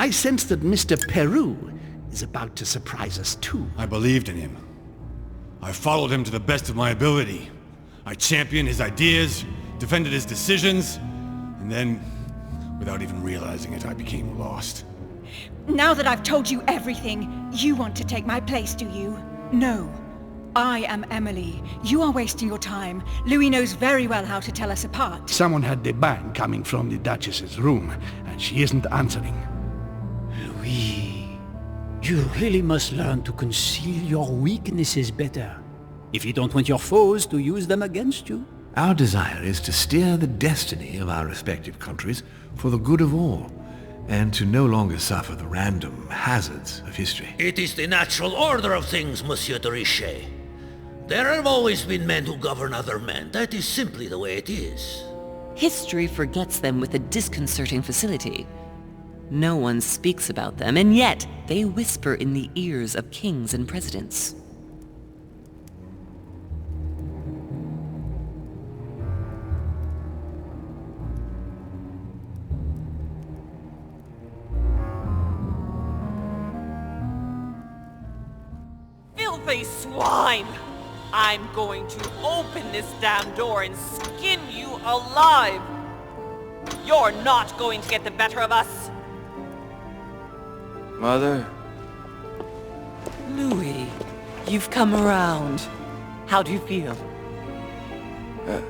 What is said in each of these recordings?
I sense that Mr. Peru is about to surprise us too. I believed in him. I followed him to the best of my ability. I championed his ideas, defended his decisions, and then, without even realizing it, I became lost. Now that I've told you everything, you want to take my place, do you? No. I am Emily. You are wasting your time. Louis knows very well how to tell us apart. Someone had the bang coming from the Duchess's room, and she isn't answering. Louis, you really must learn to conceal your weaknesses better, if you don't want your foes to use them against you. Our desire is to steer the destiny of our respective countries for the good of all, and to no longer suffer the random hazards of history. It is the natural order of things, Monsieur de Richet. There have always been men who govern other men. That is simply the way it is. History forgets them with a disconcerting facility. No one speaks about them, and yet they whisper in the ears of kings and presidents. Filthy swine! I'm going to open this damn door and skin you alive! You're not going to get the better of us! Mother? Louis, you've come around. How do you feel? It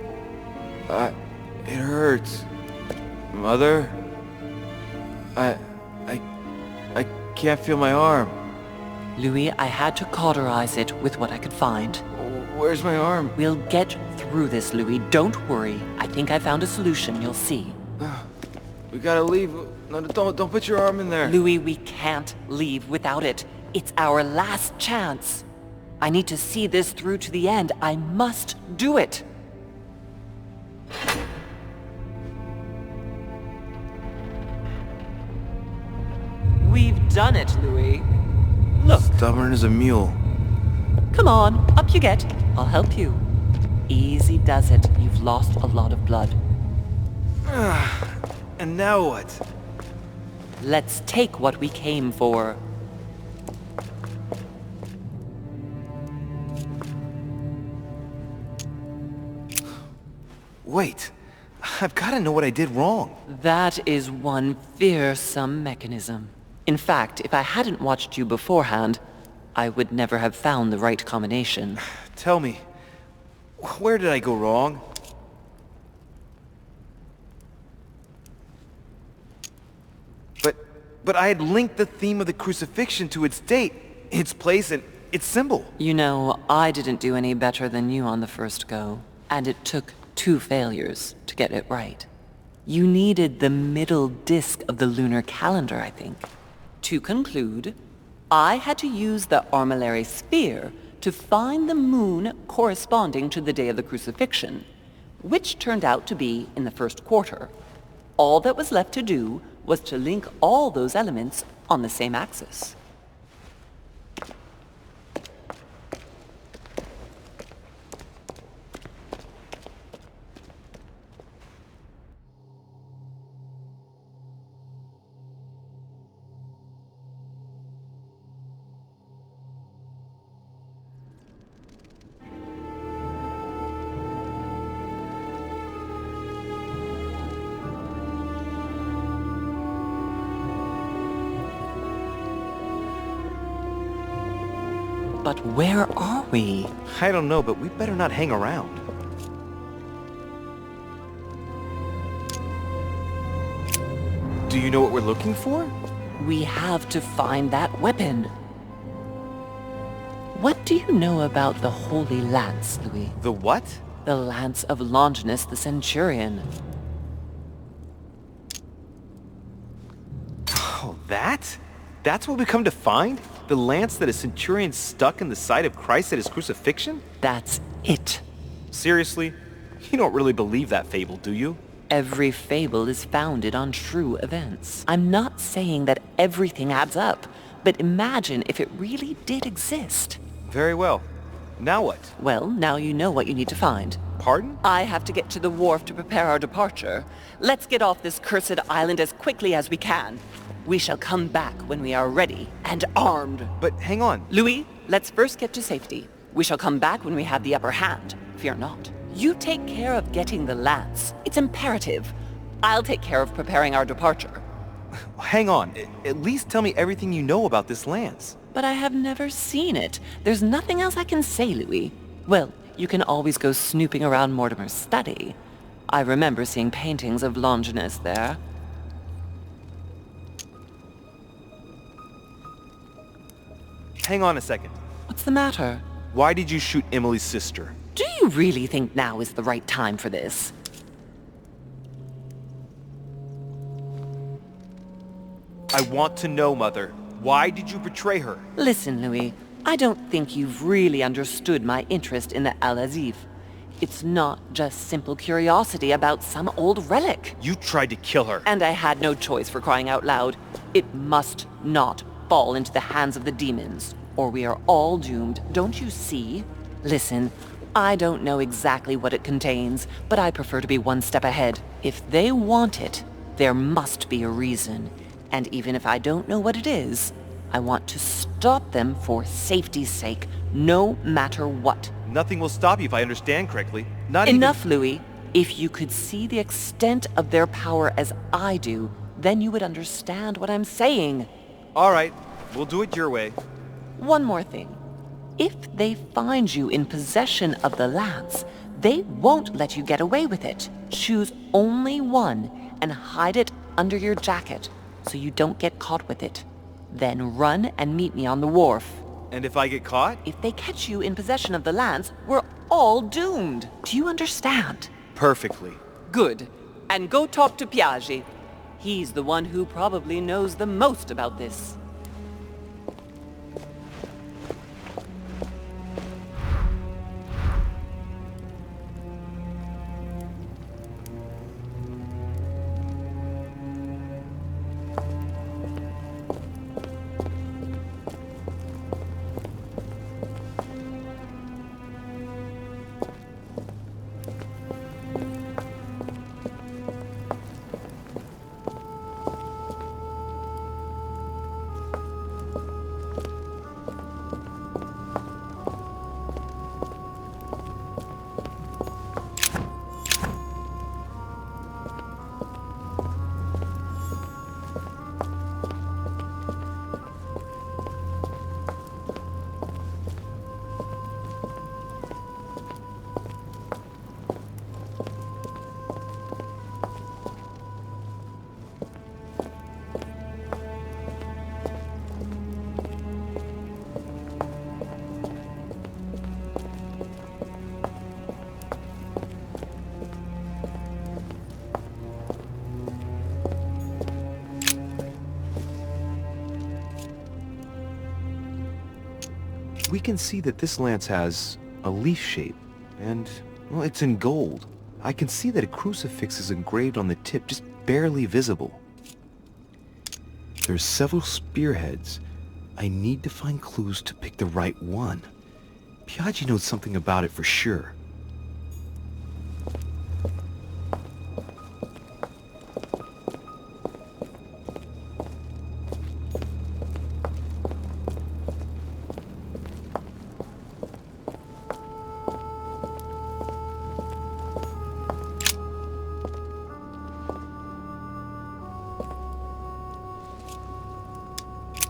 hurts. Mother? I can't feel my arm. Louis, I had to cauterize it with what I could find. Where's my arm? We'll get through this, Louis. Don't worry. I think I found a solution. You'll see. We gotta leave. No, don't put your arm in there. Louis, we can't leave without it. It's our last chance. I need to see this through to the end. I must do it. We've done it, Louis. Look. Stubborn as a mule. Come on, up you get. I'll help you. Easy does it. You've lost a lot of blood. And now what? Let's take what we came for. Wait. I've gotta know what I did wrong. That is one fearsome mechanism. In fact, if I hadn't watched you beforehand, I would never have found the right combination. Tell me, where did I go wrong? But I had linked the theme of the crucifixion to its date, its place, and its symbol. You know, I didn't do any better than you on the first go, and it took 2 failures to get it right. You needed the middle disk of the lunar calendar, I think. To conclude, I had to use the armillary sphere to find the moon corresponding to the day of the crucifixion, which turned out to be in the first quarter. All that was left to do was to link all those elements on the same axis. But where are we? I don't know, but we better not hang around. Do you know what we're looking for? We have to find that weapon. What do you know about the Holy Lance, Louis? The what? The Lance of Longinus the Centurion. Oh, that? That's what we come to find? The lance that a centurion stuck in the side of Christ at his crucifixion? That's it. Seriously? You don't really believe that fable, do you? Every fable is founded on true events. I'm not saying that everything adds up, but imagine if it really did exist. Very well. Now what? Well, now you know what you need to find. Pardon? I have to get to the wharf to prepare our departure. Let's get off this cursed island as quickly as we can. We shall come back when we are ready and armed. But hang on. Louis, let's first get to safety. We shall come back when we have the upper hand. Fear not. You take care of getting the lance. It's imperative. I'll take care of preparing our departure. Hang on. At least tell me everything you know about this lance. But I have never seen it. There's nothing else I can say, Louis. Well, you can always go snooping around Mortimer's study. I remember seeing paintings of Longinus there. Hang on a second. What's the matter? Why did you shoot Emily's sister? Do you really think now is the right time for this? I want to know, Mother. Why did you betray her? Listen, Louis. I don't think you've really understood my interest in the Al-Azif. It's not just simple curiosity about some old relic. You tried to kill her. And I had no choice, for crying out loud. It must not fall into the hands of the demons, or we are all doomed, don't you see? Listen, I don't know exactly what it contains, but I prefer to be one step ahead. If they want it, there must be a reason. And even if I don't know what it is, I want to stop them for safety's sake, no matter what. Nothing will stop you if I understand correctly. Enough, Louis. If you could see the extent of their power as I do, then you would understand what I'm saying. All right, we'll do it your way. One more thing. If they find you in possession of the lance, they won't let you get away with it. Choose only one and hide it under your jacket so you don't get caught with it. Then run and meet me on the wharf. And if I get caught? If they catch you in possession of the lance, we're all doomed. Do you understand? Perfectly. Good. And go talk to Piaggi. He's the one who probably knows the most about this. We can see that this lance has a leaf shape, and, well, it's in gold. I can see that a crucifix is engraved on the tip, just barely visible. There's several spearheads. I need to find clues to pick the right one. Piaggi knows something about it for sure.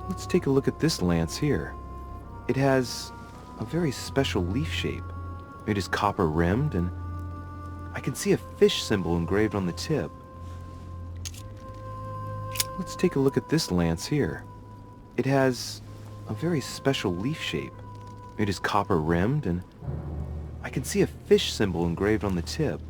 Let's take a look at this lance here. It has a very special leaf shape. It is copper rimmed, and I can see a fish symbol engraved on the tip. Let's take a look at this lance here. It has a very special leaf shape. It is copper rimmed, and I can see a fish symbol engraved on the tip.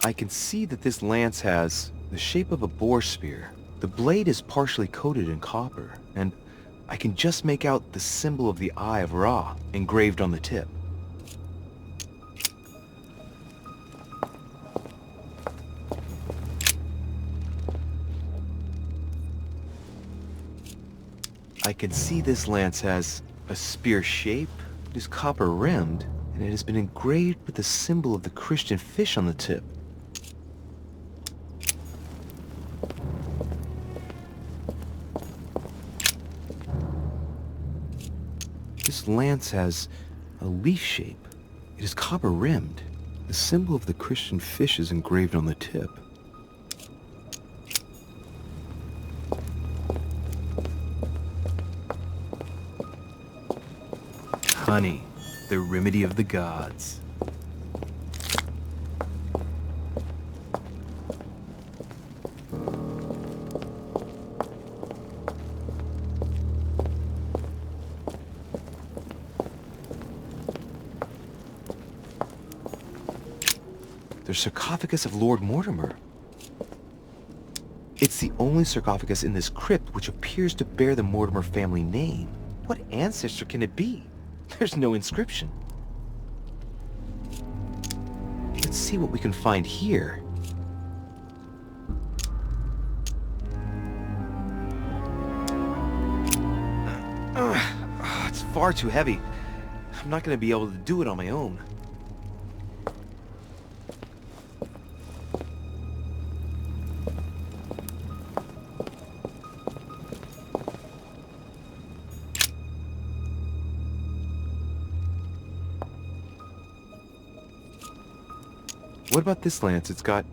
I can see that this lance has the shape of a boar spear. The blade is partially coated in copper, and I can just make out the symbol of the Eye of Ra engraved on the tip. can see this lance has a spear shape, it is copper-rimmed, and it has been engraved with the symbol of the Christian fish on the tip. This lance has a leaf shape. It is copper-rimmed. The symbol of the Christian fish is engraved on the tip. Honey, the remedy of the gods. The sarcophagus of Lord Mortimer. It's the only sarcophagus in this crypt which appears to bear the Mortimer family name. What ancestor can it be? There's no inscription. Let's see what we can find here. It's far too heavy. I'm not going to be able to do it on my own. What about this lance? It's got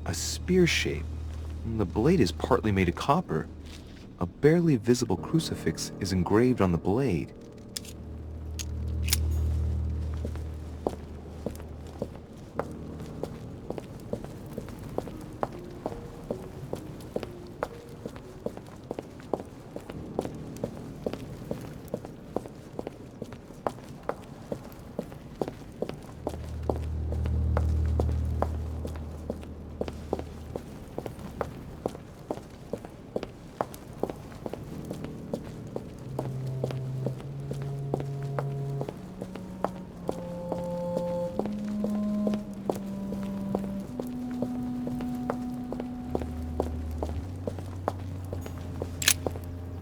a spear shape. And the blade is partly made of copper. A barely visible crucifix is engraved on the blade.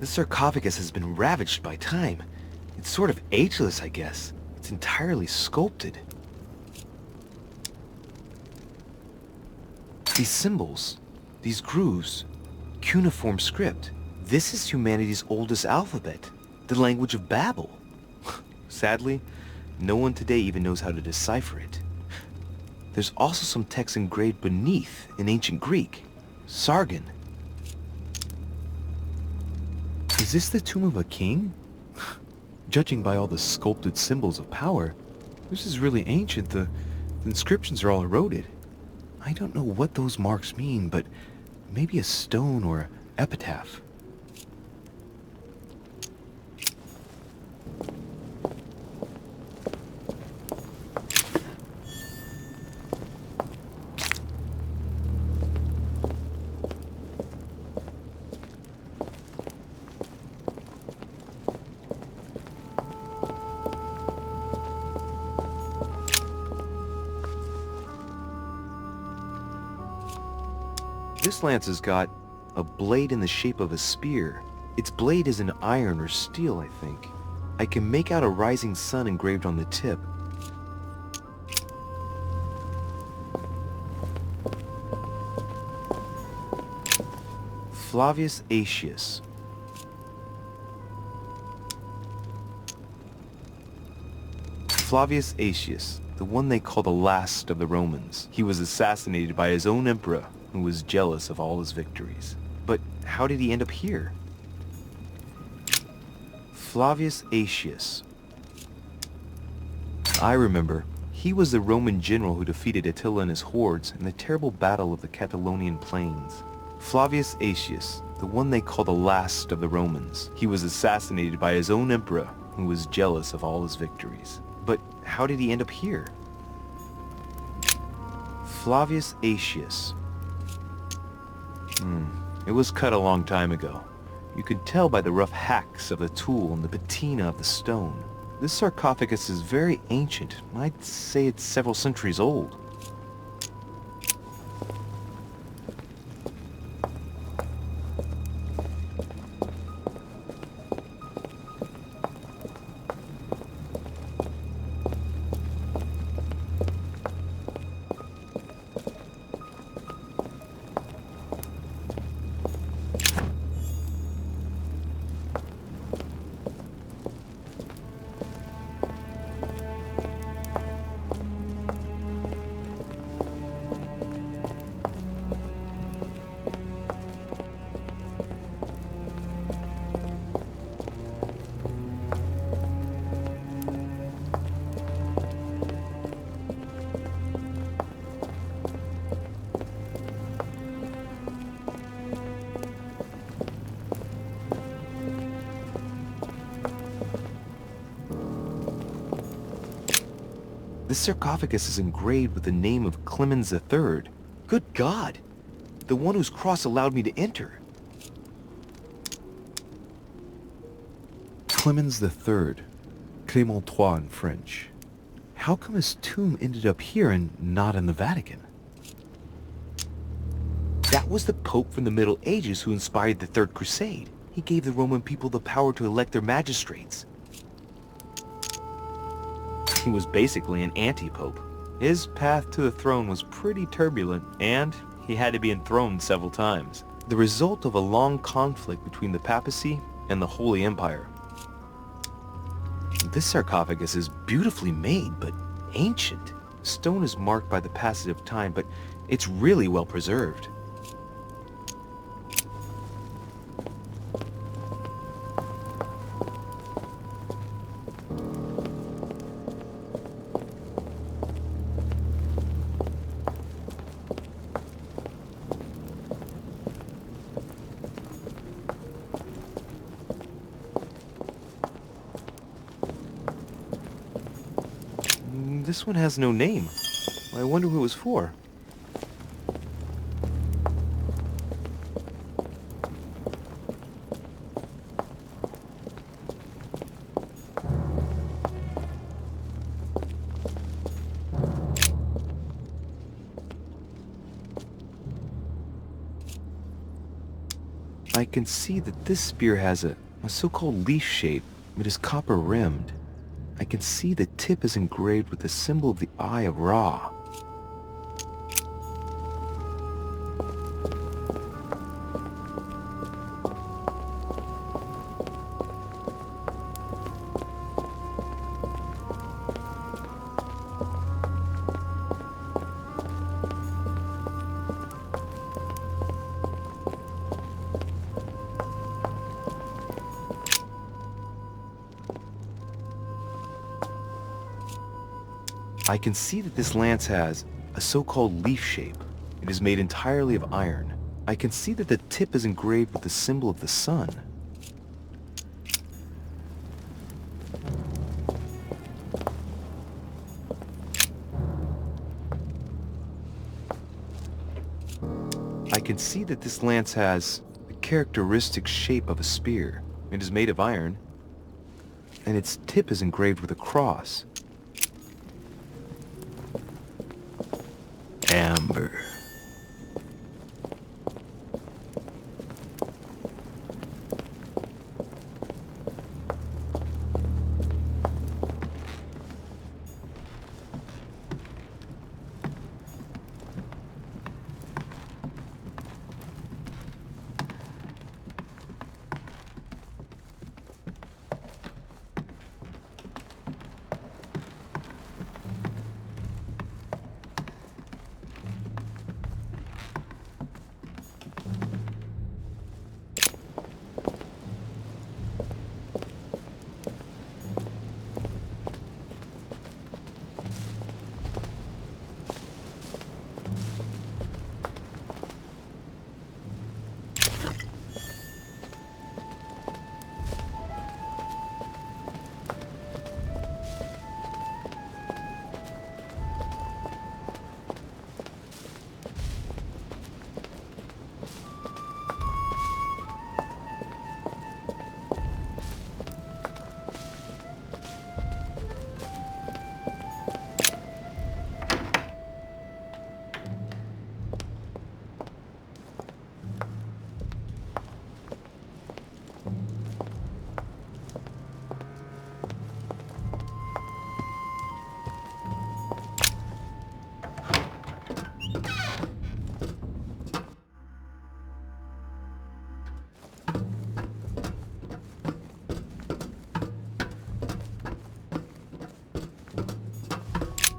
This sarcophagus has been ravaged by time. It's sort of ageless, I guess. It's entirely sculpted. These symbols, these grooves, cuneiform script. This is humanity's oldest alphabet, the language of Babel. Sadly, no one today even knows how to decipher it. There's also some text engraved beneath in ancient Greek, Sargon. Is this the tomb of a king? Judging by all the sculpted symbols of power, this is really ancient. The inscriptions are all eroded. I don't know what those marks mean, but maybe a stone or epitaph. This lance has got a blade in the shape of a spear. Its blade is in iron or steel, I think. I can make out a rising sun engraved on the tip. Flavius Aetius. Flavius Aetius, the one they call the last of the Romans. He was assassinated by his own emperor, who was jealous of all his victories. But how did he end up here? Flavius Aetius. I remember. He was the Roman general who defeated Attila and his hordes in the terrible battle of the Catalonian plains. Flavius Aetius, the one they call the last of the Romans. He was assassinated by his own emperor, who was jealous of all his victories. But how did he end up here? Flavius Aetius. It was cut a long time ago. You could tell by the rough hacks of the tool and the patina of the stone. This sarcophagus is very ancient. I'd say it's several centuries old. This sarcophagus is engraved with the name of Clemens III. Good God! The one whose cross allowed me to enter. Clemens III. Clément III in French. How come his tomb ended up here and not in the Vatican? That was the Pope from the Middle Ages who inspired the Third Crusade. He gave the Roman people the power to elect their magistrates. He was basically an anti-pope. His path to the throne was pretty turbulent, and he had to be enthroned several times. The result of a long conflict between the papacy and the Holy Empire. This sarcophagus is beautifully made, but ancient. Stone is marked by the passage of time, but it's really well preserved. This one has no name. I wonder who it was for. I can see that this spear has a so-called leaf shape. It is copper rimmed. I can see the tip is engraved with the symbol of the Eye of Ra. I can see that this lance has a so-called leaf shape. It is made entirely of iron. I can see that the tip is engraved with the symbol of the sun. I can see that this lance has the characteristic shape of a spear. It is made of iron, and its tip is engraved with a cross. Amber.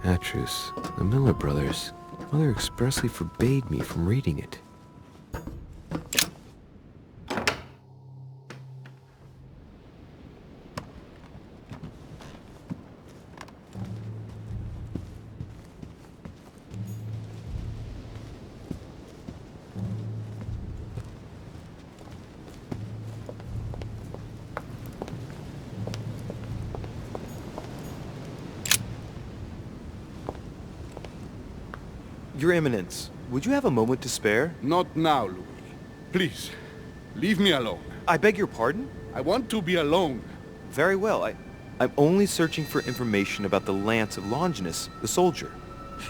Atrus, the Miller Brothers. Mother expressly forbade me from reading it. Your Eminence, would you have a moment to spare? Not now, Louis. Please, leave me alone. I beg your pardon? I want to be alone. Very well. I'm only searching for information about the lance of Longinus, the soldier.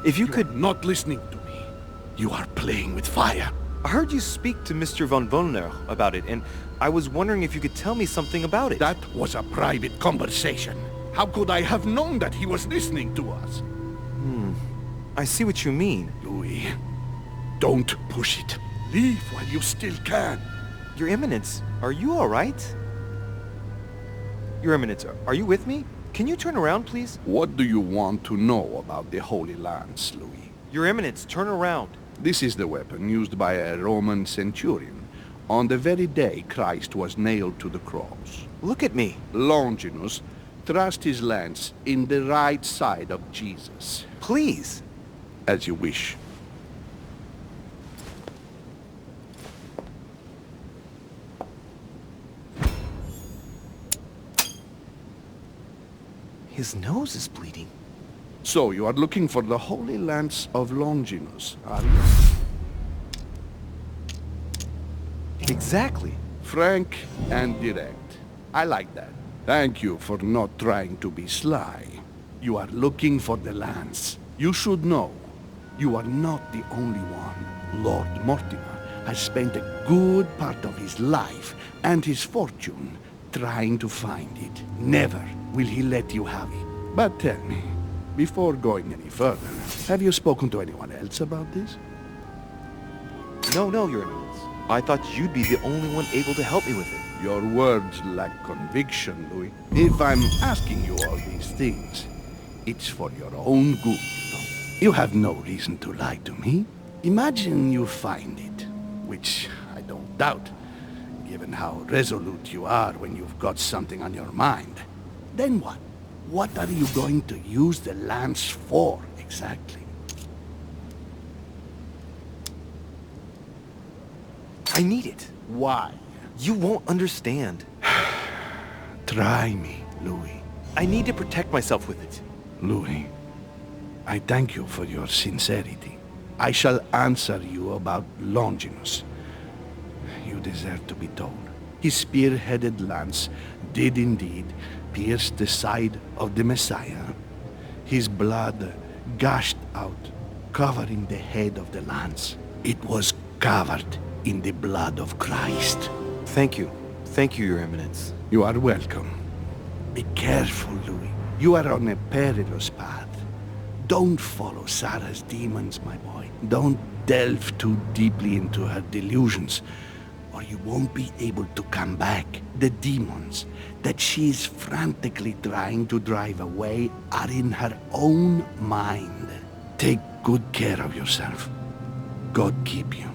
If you could... You're not listening to me. You are playing with fire. I heard you speak to Mr. von Wollner about it, and I was wondering if you could tell me something about it. That was a private conversation. How could I have known that he was listening to us? I see what you mean. Louis, don't push it. Leave while you still can. Your Eminence, are you all right? Your Eminence, are you with me? Can you turn around, please? What do you want to know about the Holy Lance, Louis? Your Eminence, turn around. This is the weapon used by a Roman centurion on the very day Christ was nailed to the cross. Look at me. Longinus thrust his lance in the right side of Jesus. Please. As you wish. His nose is bleeding. So you are looking for the Holy Lance of Longinus, are you? Exactly. Frank and direct. I like that. Thank you for not trying to be sly. You are looking for the lance. You should know. You are not the only one. Lord Mortimer has spent a good part of his life and his fortune trying to find it. Never will he let you have it. But tell me, before going any further, have you spoken to anyone else about this? No, Your Eminence. I thought you'd be the only one able to help me with it. Your words lack conviction, Louis. If I'm asking you all these things, it's for your own good. You have no reason to lie to me. Imagine you find it, which I don't doubt, given how resolute you are when you've got something on your mind. Then what? What are you going to use the lance for, exactly? I need it. Why? You won't understand. Try me, Louis. I need to protect myself with it. Louis, I thank you for your sincerity. I shall answer you about Longinus. You deserve to be told. His spear-headed lance did indeed pierce the side of the Messiah. His blood gushed out, covering the head of the lance. It was covered in the blood of Christ. Thank you. Thank you, Your Eminence. You are welcome. Be careful, Louis. You are on a perilous path. Don't follow Sarah's demons, my boy. Don't delve too deeply into her delusions, or you won't be able to come back. The demons that she is frantically trying to drive away are in her own mind. Take good care of yourself. God keep you.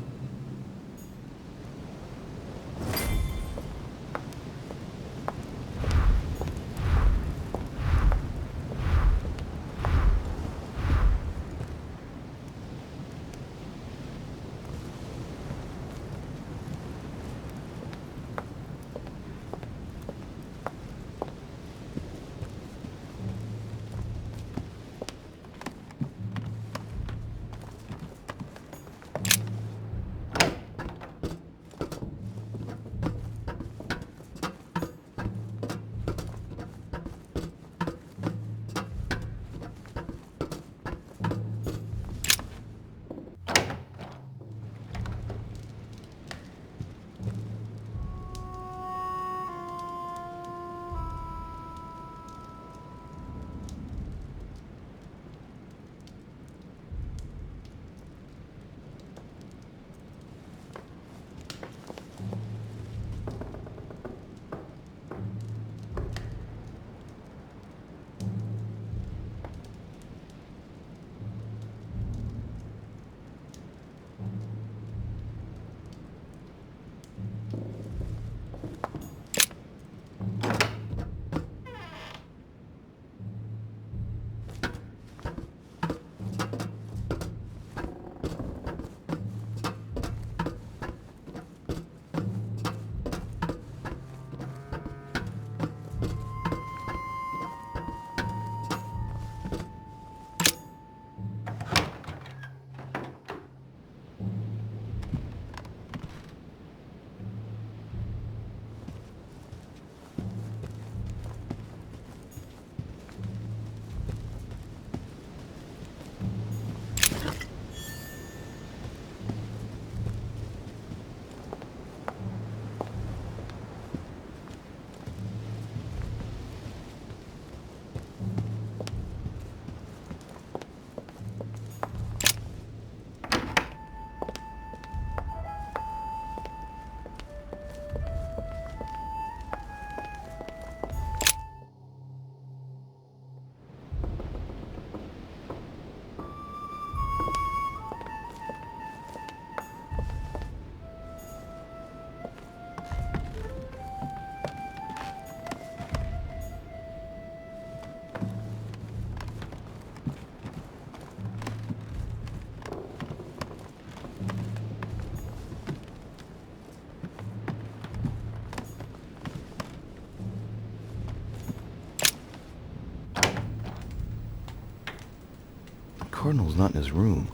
Cardinal's not in his room.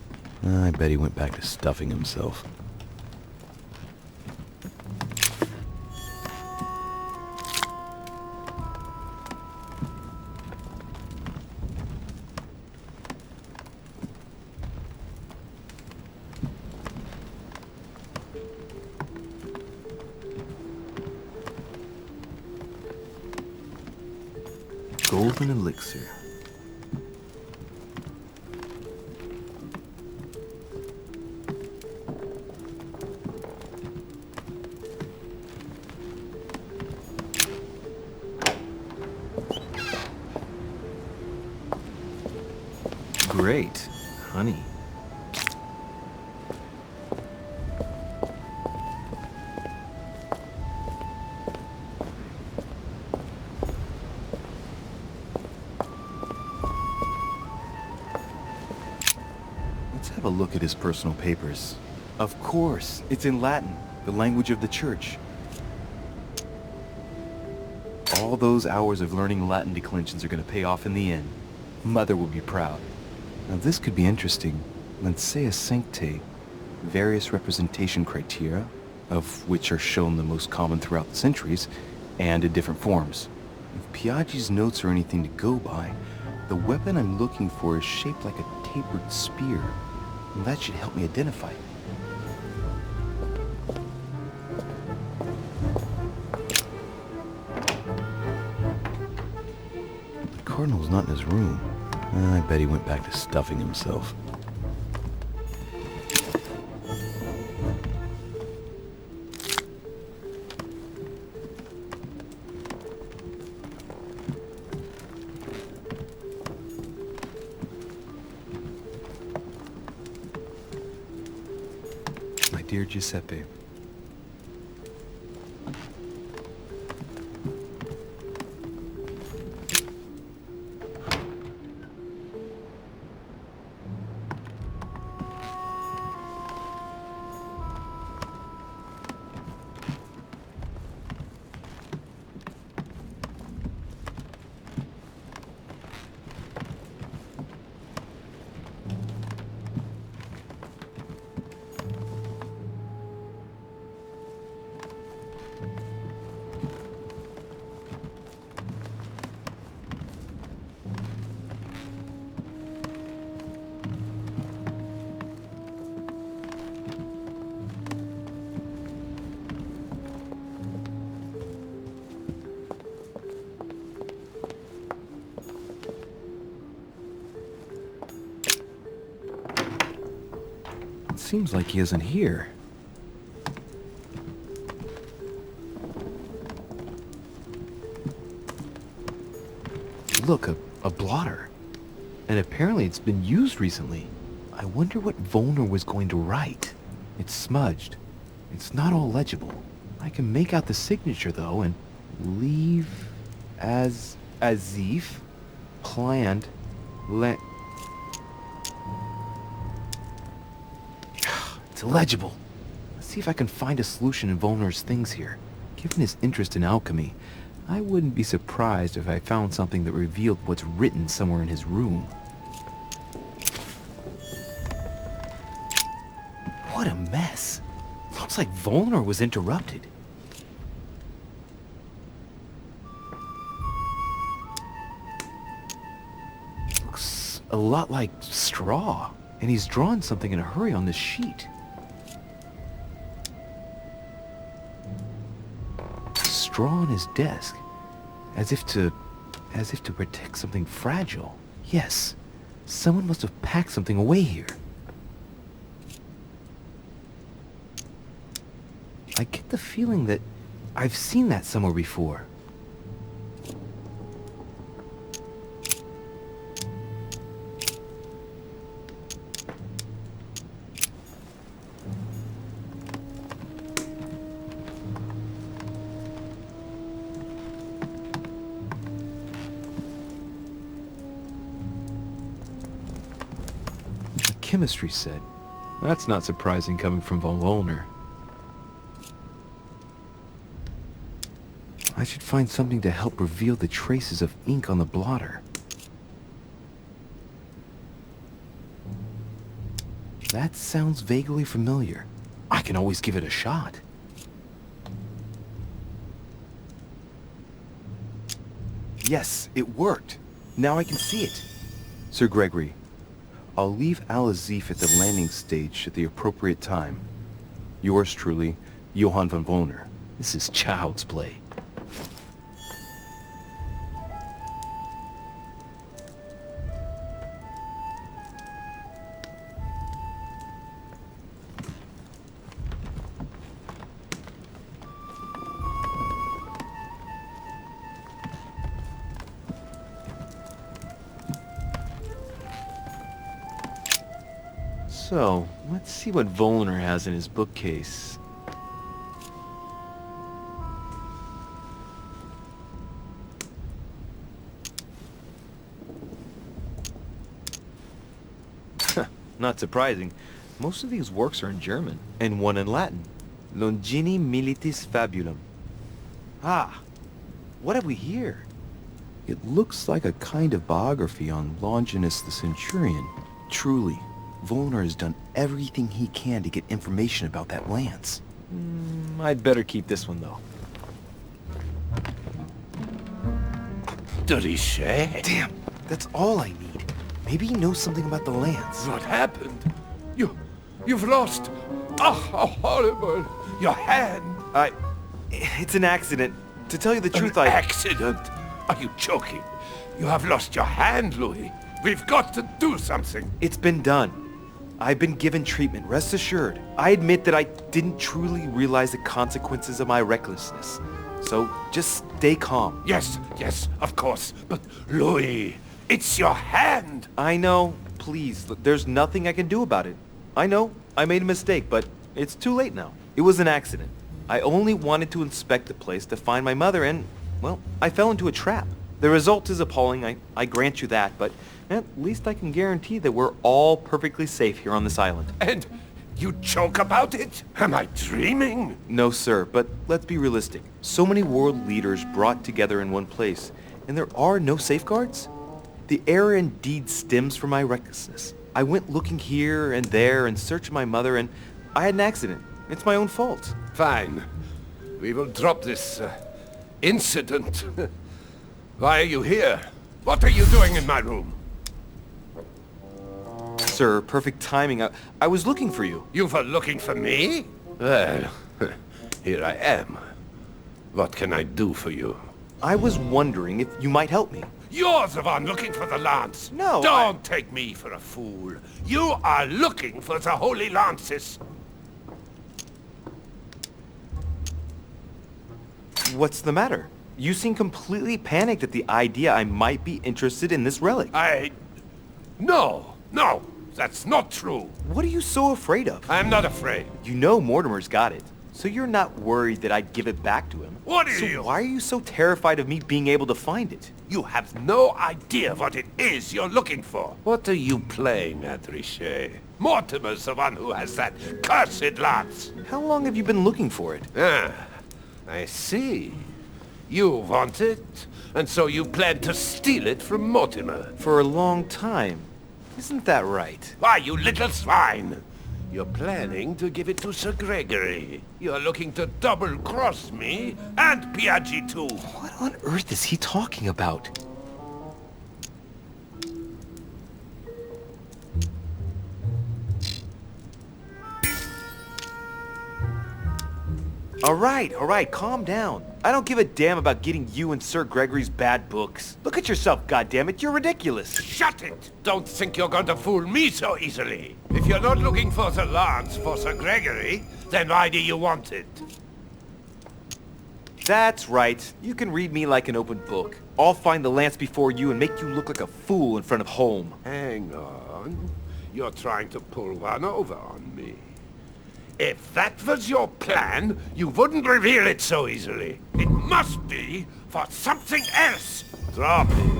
I bet he went back to stuffing himself. Golden elixir. Great. Honey. Let's have a look at his personal papers. Of course, it's in Latin, the language of the church. All those hours of learning Latin declensions are going to pay off in the end. Mother will be proud. Now this could be interesting. Let's say a sancte, various representation criteria, of which are shown the most common throughout the centuries, and in different forms. If Piaggi's notes are anything to go by, the weapon I'm looking for is shaped like a tapered spear. And that should help me identify it. The Cardinal's not in his room. I bet he went back to stuffing himself. My dear Giuseppe, it seems like he isn't here. Look, a blotter. And apparently it's been used recently. I wonder what Volner was going to write. It's smudged. It's not all legible. I can make out the signature though, and leave as if planned It's illegible. Let's see if I can find a solution in Volner's things here. Given his interest in alchemy, I wouldn't be surprised if I found something that revealed what's written somewhere in his room. What a mess. Looks like Volner was interrupted. Looks a lot like straw, and he's drawn something in a hurry on this sheet. Straw on his desk, as if to protect something fragile. Yes, someone must have packed something away here. I get the feeling that I've seen that somewhere before. Chemistry set. That's not surprising coming from von Volner. I should find something to help reveal the traces of ink on the blotter. That sounds vaguely familiar. I can always give it a shot. Yes, it worked. Now I can see it. Sir Gregory, I'll leave Al-Azif at the landing stage at the appropriate time. Yours truly, Johann von Wohner. This is child's play. So, let's see what Wohner has in his bookcase. Not surprising. Most of these works are in German, and one in Latin. Longini Militis Fabulum. Ah, what have we here? It looks like a kind of biography on Longinus the Centurion. Truly, Wohner has done everything he can to get information about that lance. I'd better keep this one, though. De Richet? Damn, that's all I need. Maybe he knows something about the lance. What happened? You've lost... Oh, how horrible! Your hand! It's an accident. To tell you the truth, An accident? Are you joking? You have lost your hand, Louis. We've got to do something. It's been done. I've been given treatment, rest assured. I admit that I didn't truly realize the consequences of my recklessness. So, just stay calm. Yes, of course. But, Louis, it's your hand! I know. Please, look, there's nothing I can do about it. I know, I made a mistake, but it's too late now. It was an accident. I only wanted to inspect the place to find my mother and, well, I fell into a trap. The result is appalling, I grant you that, but at least I can guarantee that we're all perfectly safe here on this island. And you joke about it? Am I dreaming? No, sir, but let's be realistic. So many world leaders brought together in one place, and there are no safeguards? The error indeed stems from my recklessness. I went looking here and there in search of my mother, and I had an accident. It's my own fault. Fine. We will drop this, incident. Why are you here? What are you doing in my room? Sir, perfect timing. I was looking for you. You were looking for me? Well, here I am. What can I do for you? I was wondering if you might help me. You're the one looking for the lance. No, Don't take me for a fool. You are looking for the Holy Lances. What's the matter? You seem completely panicked at the idea I might be interested in this relic. No, that's not true. What are you so afraid of? I'm not afraid. You know Mortimer's got it, so you're not worried that I'd give it back to him. What are so you? Why are you so terrified of me being able to find it? You have no idea what it is you're looking for. What are you playing at, Richet? Mortimer's the one who has that cursed lance. How long have you been looking for it? Ah, I see. You want it, and so you plan to steal it from Mortimer. For a long time. Isn't that right? Why, you little swine! You're planning to give it to Sir Gregory. You're looking to double-cross me and Piaggi too. What on earth is he talking about? All right, calm down. I don't give a damn about getting you and Sir Gregory's bad books. Look at yourself, goddammit, you're ridiculous. Shut it! Don't think you're going to fool me so easily. If you're not looking for the lance for Sir Gregory, then why do you want it? That's right. You can read me like an open book. I'll find the lance before you and make you look like a fool in front of home. Hang on. You're trying to pull one over on me. If that was your plan, you wouldn't reveal it so easily. It must be for something else. Drop it.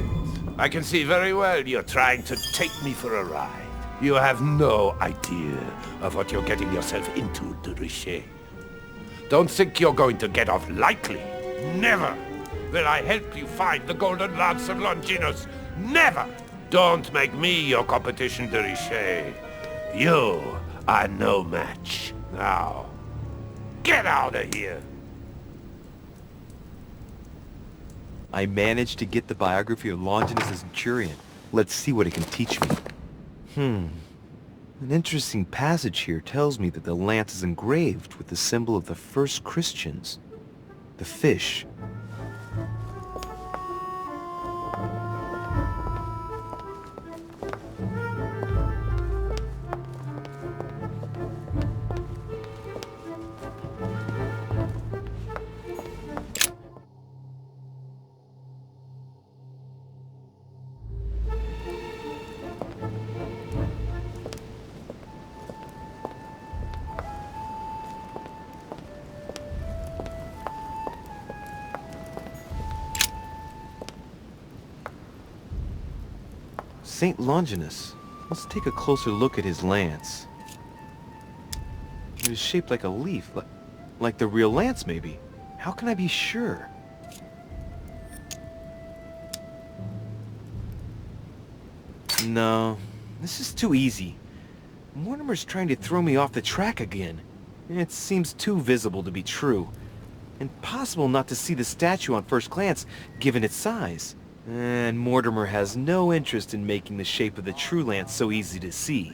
I can see very well you're trying to take me for a ride. You have no idea of what you're getting yourself into, de Richet. Don't think you're going to get off lightly. Never will I help you find the Golden Lance of Longinus. Never! Don't make me your competition, de Richet. You are no match. Now, get out of here! I managed to get the biography of Longinus the Centurion. Let's see what it can teach me. An interesting passage here tells me that the lance is engraved with the symbol of the first Christians, the fish. St. Longinus. Let's take a closer look at his lance. It is shaped like a leaf, like the real lance maybe. How can I be sure? No, this is too easy. Mortimer's trying to throw me off the track again. It seems too visible to be true. Impossible not to see the statue on first glance, given its size. And Mortimer has no interest in making the shape of the true lance so easy to see.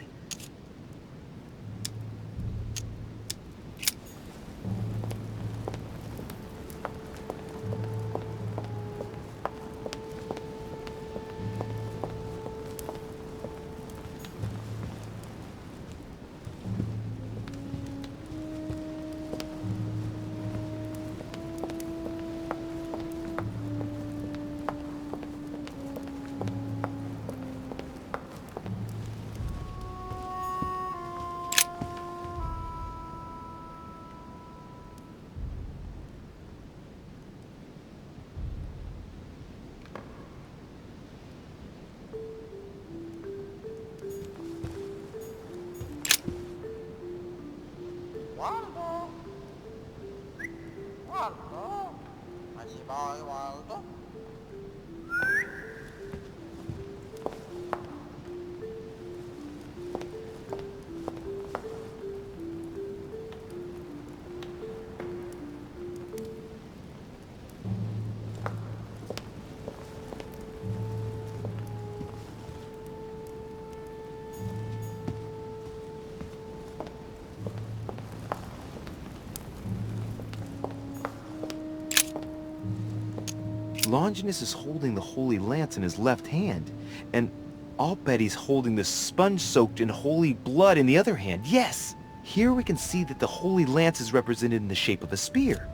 Longinus is holding the Holy Lance in his left hand, and I'll bet he's holding the sponge soaked in holy blood in the other hand. Yes! Here we can see that the Holy Lance is represented in the shape of a spear.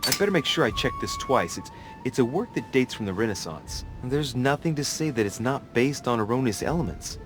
I better make sure I check this twice. It's a work that dates from the Renaissance, and there's nothing to say that it's not based on erroneous elements.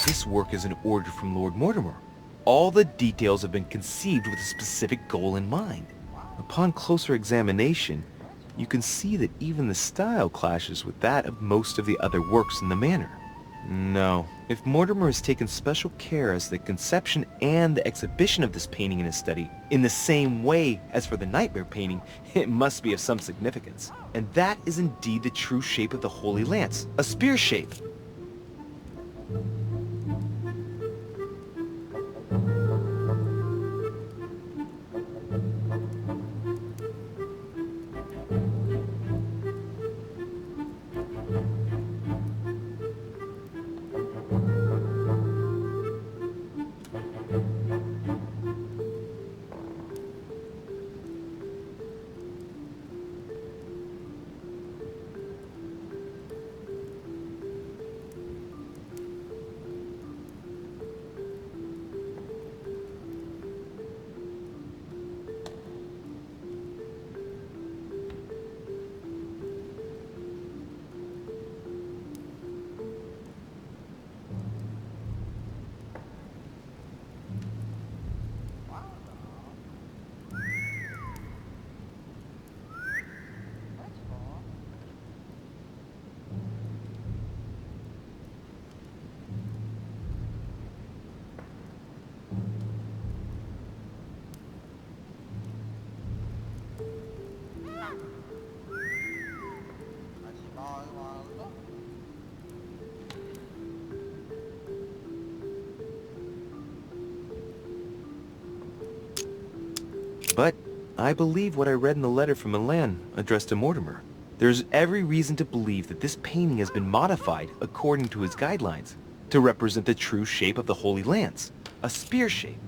This work is an order from Lord Mortimer. All the details have been conceived with a specific goal in mind. Upon closer examination, you can see that even the style clashes with that of most of the other works in the manor. No, if Mortimer has taken special care as the conception and the exhibition of this painting in his study, in the same way as for the Nightmare painting, it must be of some significance. And that is indeed the true shape of the Holy Lance, a spear shape. I believe what I read in the letter from Milan addressed to Mortimer. There's every reason to believe that this painting has been modified according to his guidelines to represent the true shape of the Holy Lance, a spear shape.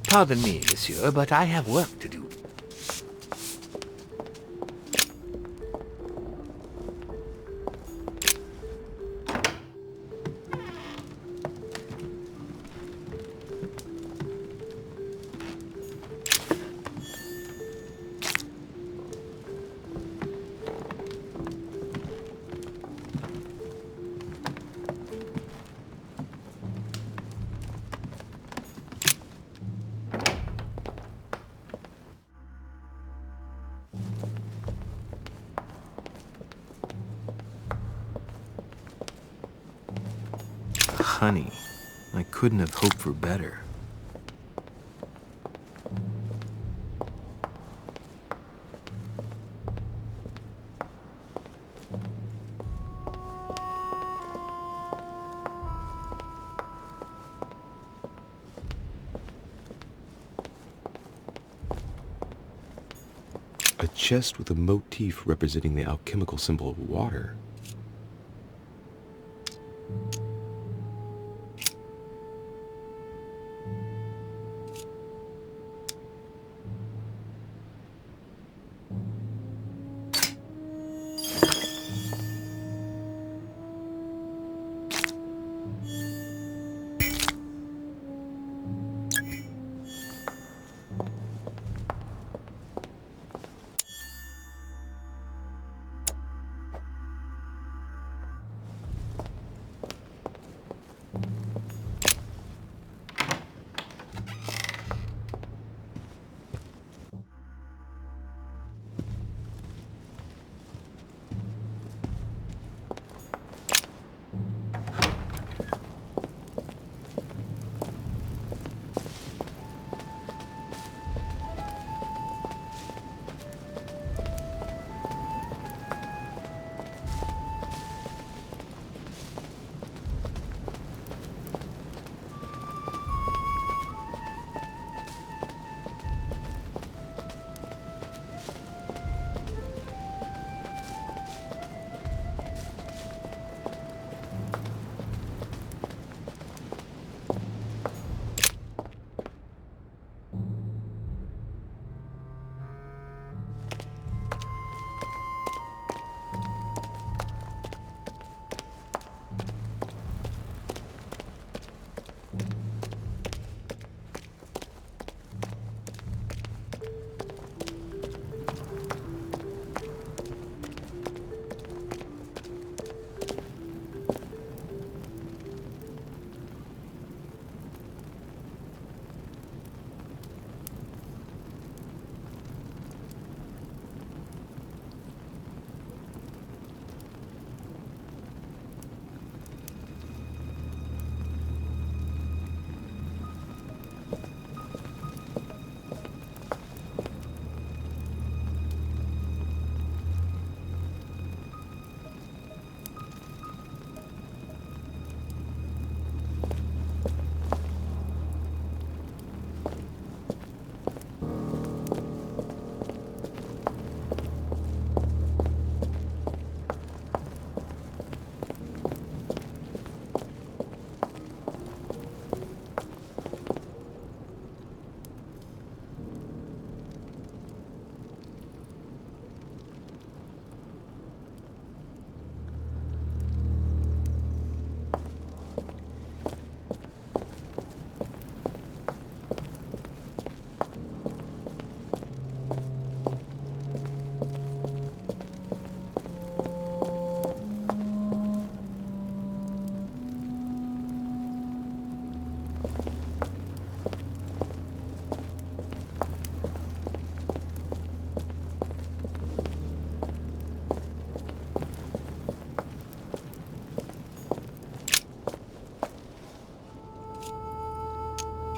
Pardon me, monsieur, but I have work to do. Honey, I couldn't have hoped for better. A chest with a motif representing the alchemical symbol of water.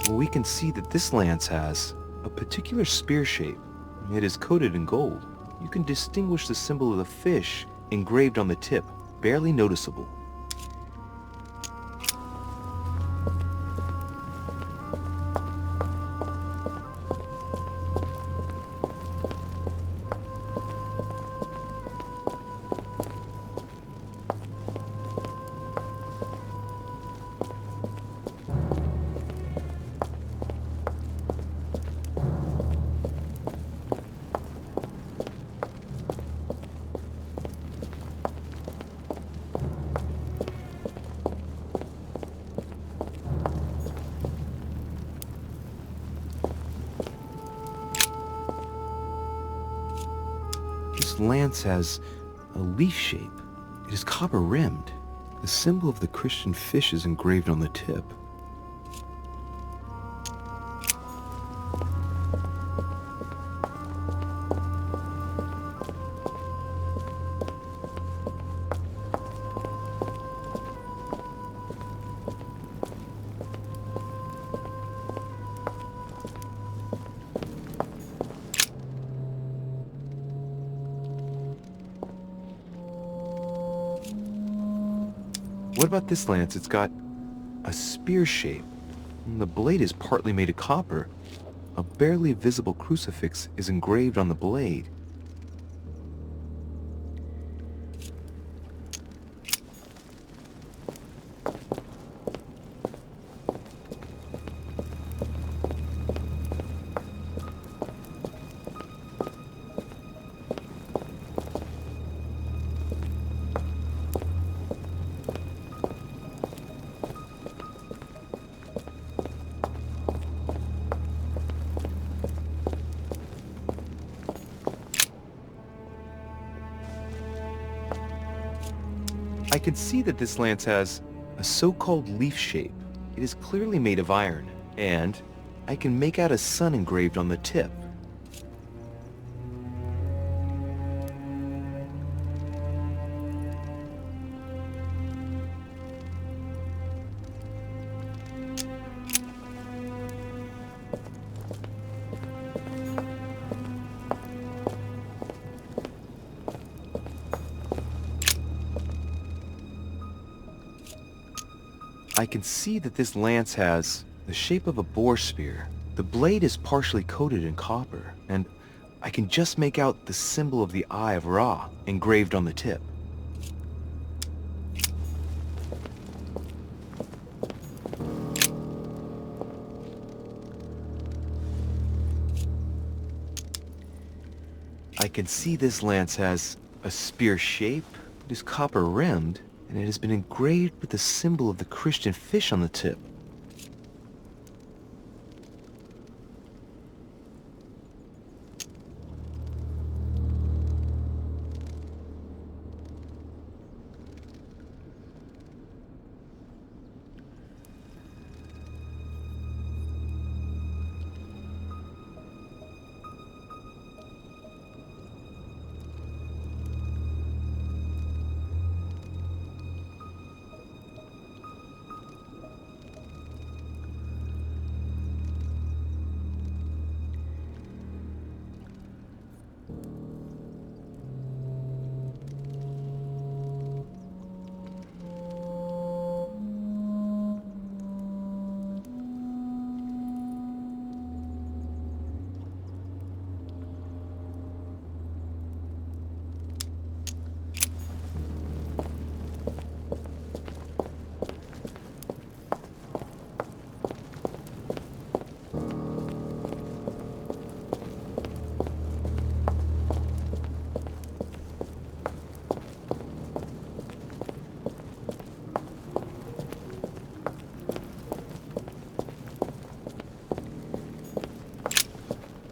Well, we can see that this lance has a particular spear shape. It is coated in gold. You can distinguish the symbol of the fish engraved on the tip, barely noticeable. This lance has a leaf shape. It is copper-rimmed. The symbol of the Christian fish is engraved on the tip. What about this lance? It's got a spear shape. And the blade is partly made of copper. A barely visible crucifix is engraved on the blade. I can see that this lance has a so-called leaf shape. It is clearly made of iron, and I can make out a sun engraved on the tip. I can see that this lance has the shape of a boar spear. The blade is partially coated in copper, and I can just make out the symbol of the Eye of Ra engraved on the tip. I can see this lance has a spear shape. It is copper-rimmed, and it has been engraved with the symbol of the Christian fish on the tip.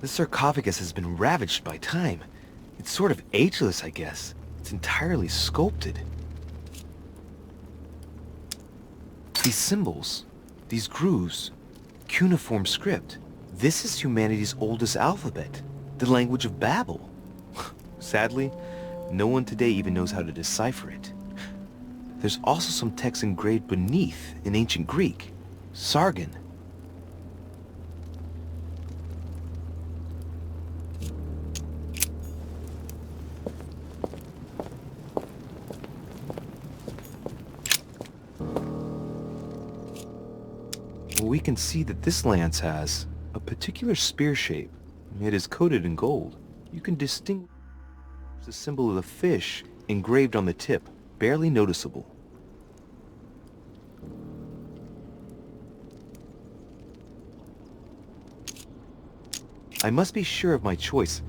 This sarcophagus has been ravaged by time. It's sort of ageless, I guess. It's entirely sculpted. These symbols, these grooves, cuneiform script. This is humanity's oldest alphabet, the language of Babel. Sadly, no one today even knows how to decipher it. There's also some text engraved beneath in ancient Greek, Sargon. we can see that this lance has a particular spear shape. It is coated in gold. You can distinguish the symbol of the fish engraved on the tip, barely noticeable. I must be sure of my choice.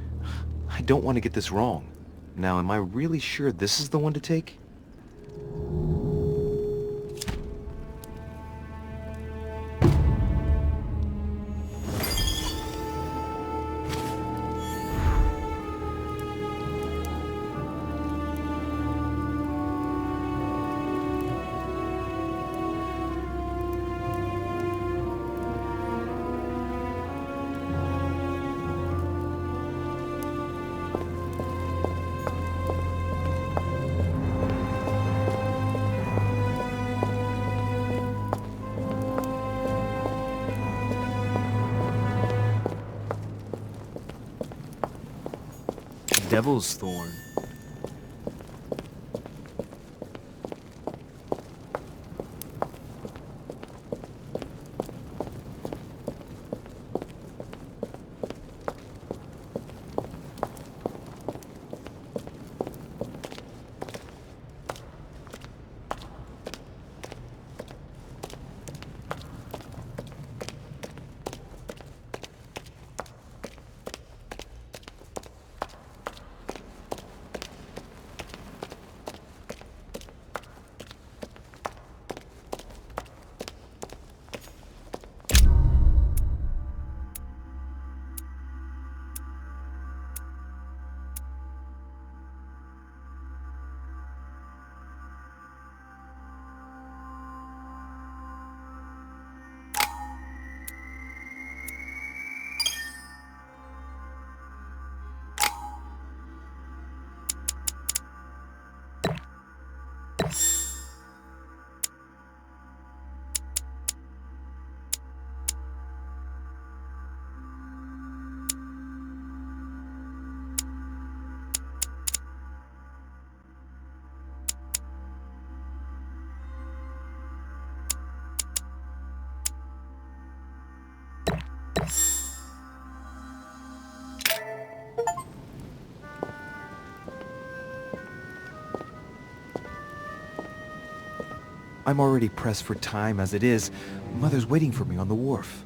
I don't want to get this wrong. Now, am I really sure this is the one to take? Devil's Thorn. I'm already pressed for time as it is. Mother's waiting for me on the wharf.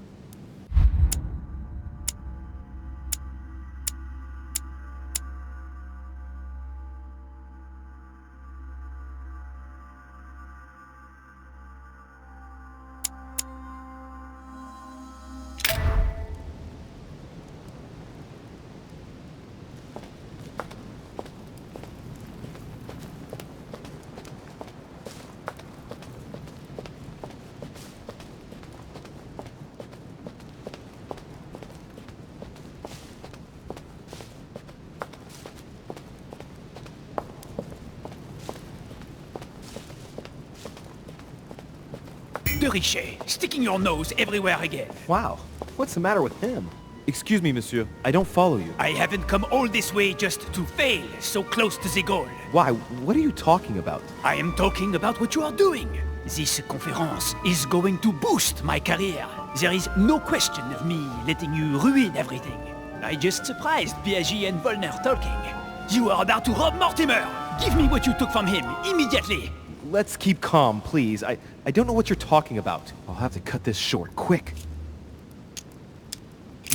De Richet, sticking your nose everywhere again. Wow, what's the matter with him? Excuse me, monsieur. I don't follow you. I haven't come all this way just to fail so close to the goal. Why? What are you talking about? I am talking about what you are doing. This conference is going to boost my career. There is no question of me letting you ruin everything. I just surprised Piaget and Volner talking. You are about to rob Mortimer. Give me what you took from him, immediately. Let's keep calm, please. I don't know what you're talking about. I'll have to cut this short, quick.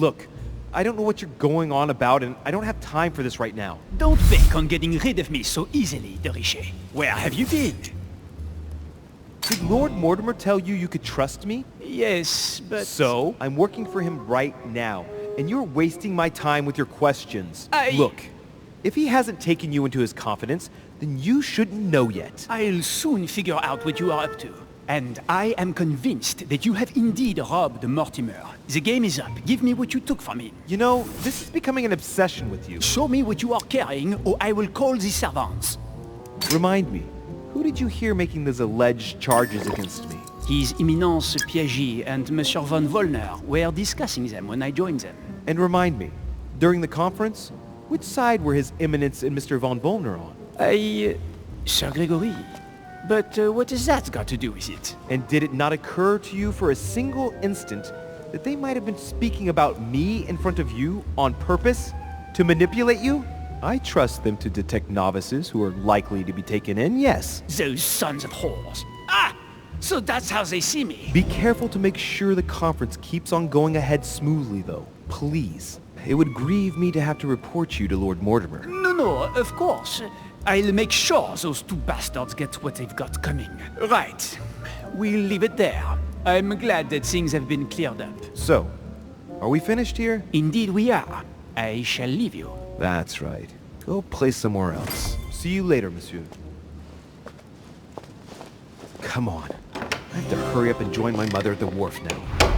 Look, I don't know what you're going on about, and I don't have time for this right now. Don't bank on getting rid of me so easily, De Richet. Where have you been? Did Lord Mortimer tell you you could trust me? Yes, but... So, I'm working for him right now, and you're wasting my time with your questions. Look, if he hasn't taken you into his confidence, then you shouldn't know yet. I'll soon figure out what you are up to. And I am convinced that you have indeed robbed Mortimer. The game is up. Give me what you took from him. You know, this is becoming an obsession with you. Show me what you are carrying, or I will call the servants. Remind me, who did you hear making those alleged charges against me? His Eminence Piaget and Monsieur von Volner were discussing them when I joined them. And remind me, during the conference, which side were His Eminence and Mr. von Volner on? Sir Gregory, But what has that got to do with it? And did it not occur to you for a single instant that they might have been speaking about me in front of you on purpose? To manipulate you? I trust them to detect novices who are likely to be taken in, yes. Those sons of whores. Ah! So that's how they see me. Be careful to make sure the conference keeps on going ahead smoothly, though. Please. It would grieve me to have to report you to Lord Mortimer. No, of course. I'll make sure those two bastards get what they've got coming. Right. We'll leave it there. I'm glad that things have been cleared up. So, are we finished here? Indeed we are. I shall leave you. That's right. Go play somewhere else. See you later, monsieur. Come on. I have to hurry up and join my mother at the wharf now.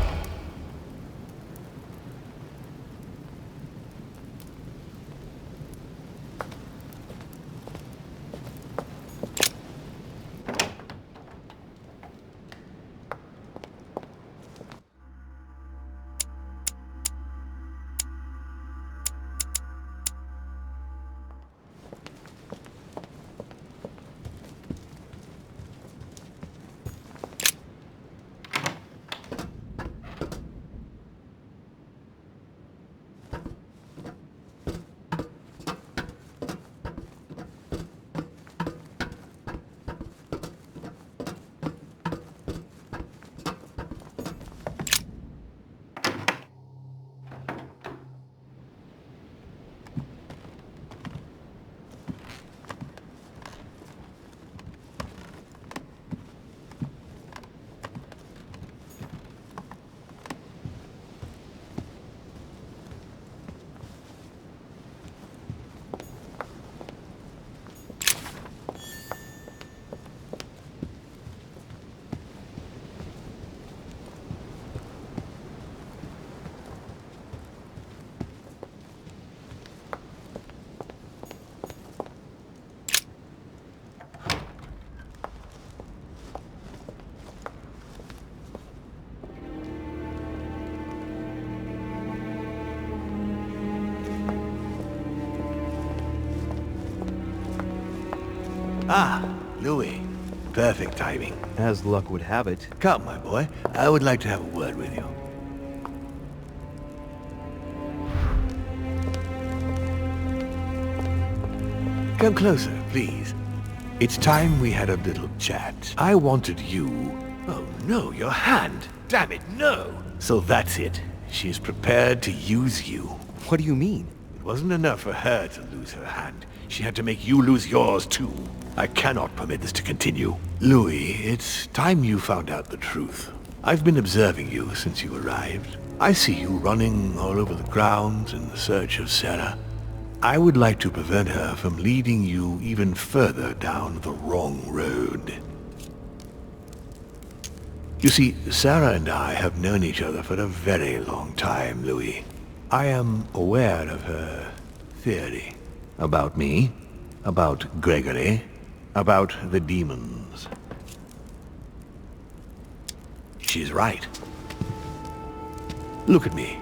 Ah, Louis. Perfect timing. As luck would have it. Come, my boy. I would like to have a word with you. Come closer, please. It's time we had a little chat. I wanted you... Oh, no, your hand. Damn it, no! So that's it. She is prepared to use you. What do you mean? It wasn't enough for her to lose her hand. She had to make you lose yours, too. I cannot permit this to continue. Louis, it's time you found out the truth. I've been observing you since you arrived. I see you running all over the grounds in the search of Sarah. I would like to prevent her from leading you even further down the wrong road. You see, Sarah and I have known each other for a very long time, Louis. I am aware of her theory. About me, about Gregory, about the demons. She's right. Look at me.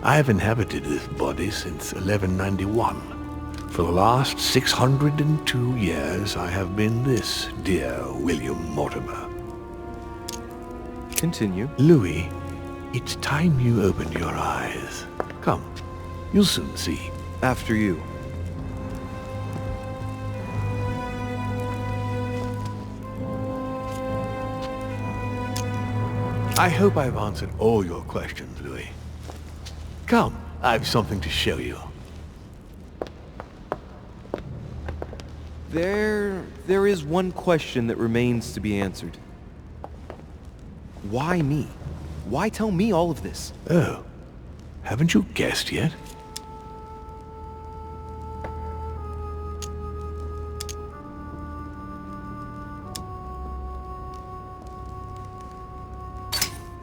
I have inhabited this body since 1191. For the last 602 years, I have been this dear William Mortimer. Continue. Louis, it's time you opened your eyes. Come, you'll soon see. After you. I hope I've answered all your questions, Louis. Come, I've something to show you. There is one question that remains to be answered. Why me? Why tell me all of this? Oh, haven't you guessed yet?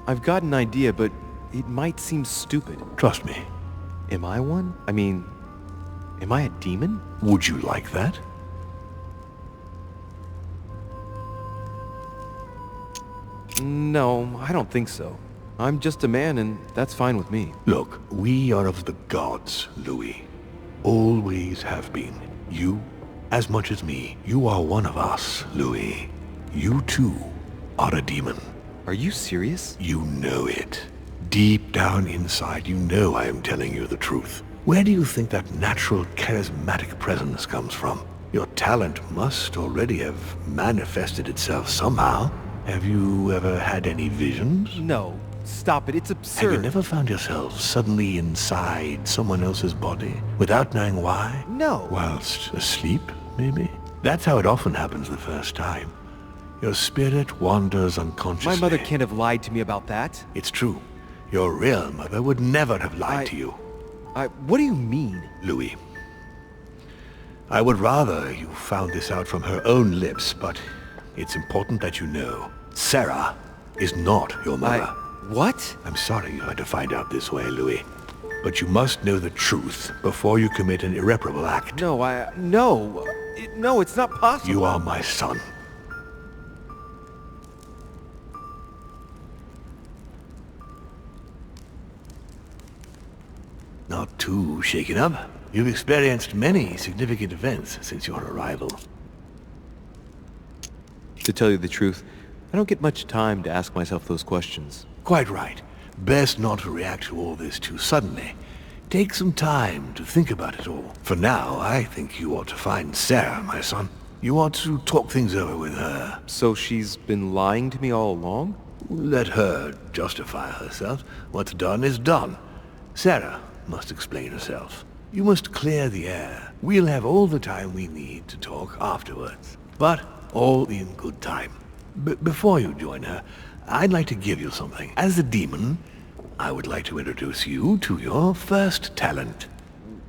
I've got an idea, but it might seem stupid. Trust me. Am I one? I mean, am I a demon? Would you like that? No, I don't think so. I'm just a man, and that's fine with me. Look, we are of the gods, Louis. Always have been. You as much as me. You are one of us, Louis. You too are a demon. Are you serious? You know it. Deep down inside, you know I am telling you the truth. Where do you think that natural, charismatic presence comes from? Your talent must already have manifested itself somehow. Have you ever had any visions? No. Stop it. It's absurd. Have you never found yourself suddenly inside someone else's body without knowing why? No. Whilst asleep, maybe? That's how it often happens the first time. Your spirit wanders unconsciously. My mother can't have lied to me about that. It's true. Your real mother would never have lied to you. What do you mean? Louis, I would rather you found this out from her own lips, but it's important that you know. Sarah is not your mother. What? I'm sorry you had to find out this way, Louis. But you must know the truth before you commit an irreparable act. No, no, it's not possible. You are my son. Not too shaken up. You've experienced many significant events since your arrival. To tell you the truth, I don't get much time to ask myself those questions. Quite right. Best not to react to all this too suddenly. Take some time to think about it all. For now, I think you ought to find Sarah, my son. You ought to talk things over with her. So she's been lying to me all along? Let her justify herself. What's done is done. Sarah must explain herself. You must clear the air. We'll have all the time we need to talk afterwards. But all in good time. Before you join her, I'd like to give you something. As a demon, I would like to introduce you to your first talent.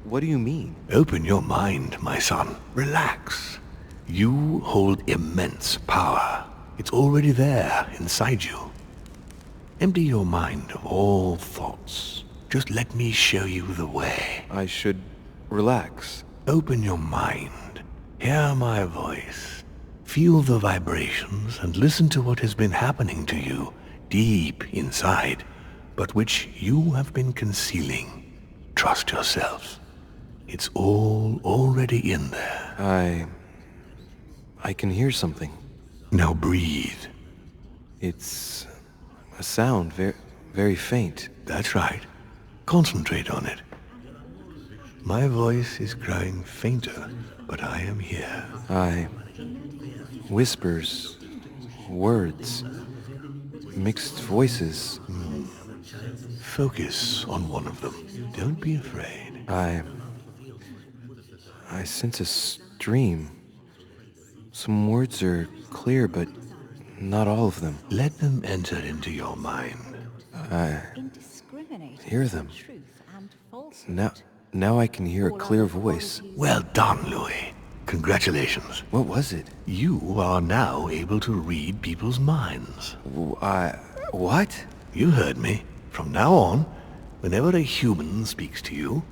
What do you mean? Open your mind, my son. Relax. You hold immense power. It's already there, inside you. Empty your mind of all thoughts. Just let me show you the way. I should relax. Open your mind. Hear my voice. Feel the vibrations and listen to what has been happening to you deep inside, but which you have been concealing. Trust yourself. It's all already in there. I can hear something. Now breathe. It's a sound, very faint. That's right. Concentrate on it. My voice is growing fainter, but I am here. Whispers, words, mixed voices. Focus on one of them. Don't be afraid. I sense a stream. Some words are clear, but not all of them. Let them enter into your mind. Hear them. Now I can hear a clear voice. Well done, Louis. Congratulations. What was it? You are now able to read people's minds. What? You heard me. From now on, whenever a human speaks to you,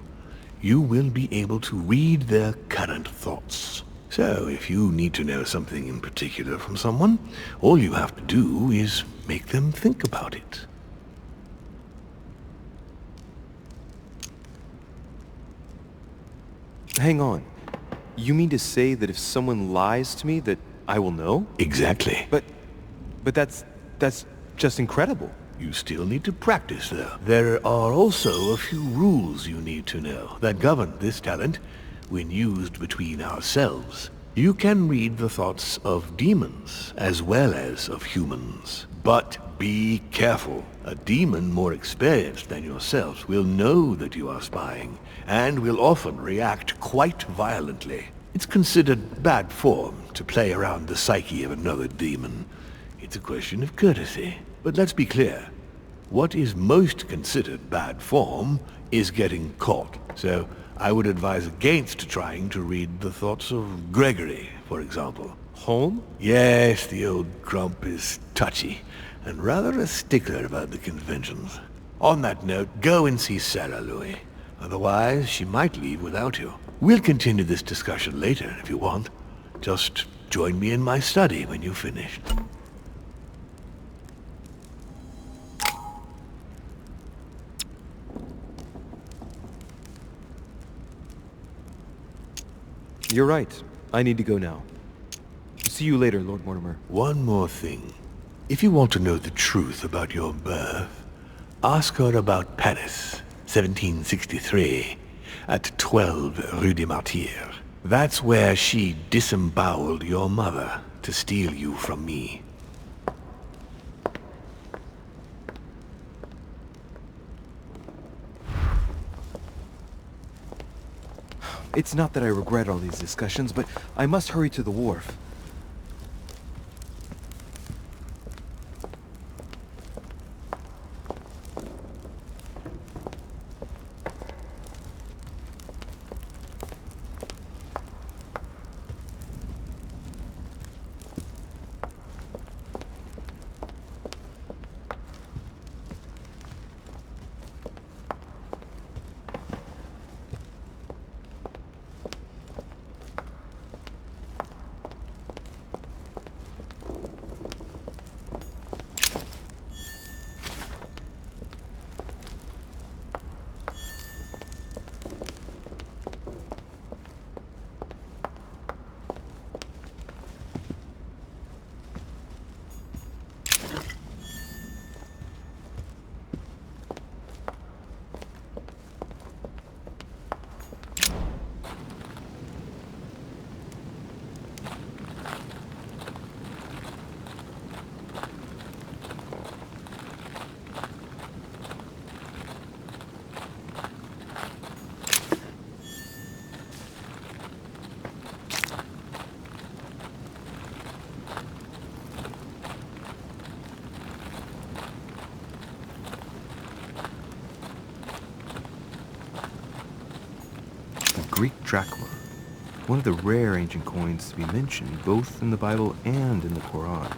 you will be able to read their current thoughts. So, if you need to know something in particular from someone, all you have to do is make them think about it. Hang on. You mean to say that if someone lies to me that I will know? Exactly. But that's just incredible. You still need to practice, though. There are also a few rules you need to know that govern this talent when used between ourselves. You can read the thoughts of demons as well as of humans. But be careful. A demon more experienced than yourselves will know that you are spying and will often react quite violently. It's considered bad form to play around the psyche of another demon. It's a question of courtesy. But let's be clear. What is most considered bad form is getting caught. So I would advise against trying to read the thoughts of Gregory, for example. Home? Yes, the old grump is touchy and rather a stickler about the conventions. On that note, go and see Sarah, Louis. Otherwise, she might leave without you. We'll continue this discussion later if you want. Just join me in my study when you've finished. You're right. I need to go now. See you later, Lord Mortimer. One more thing. If you want to know the truth about your birth, ask her about Paris, 1763, at 12 Rue des Martyrs. That's where she disemboweled your mother to steal you from me. It's not that I regret all these discussions, but I must hurry to the wharf. Greek drachma, one of the rare ancient coins to be mentioned both in the Bible and in the Quran.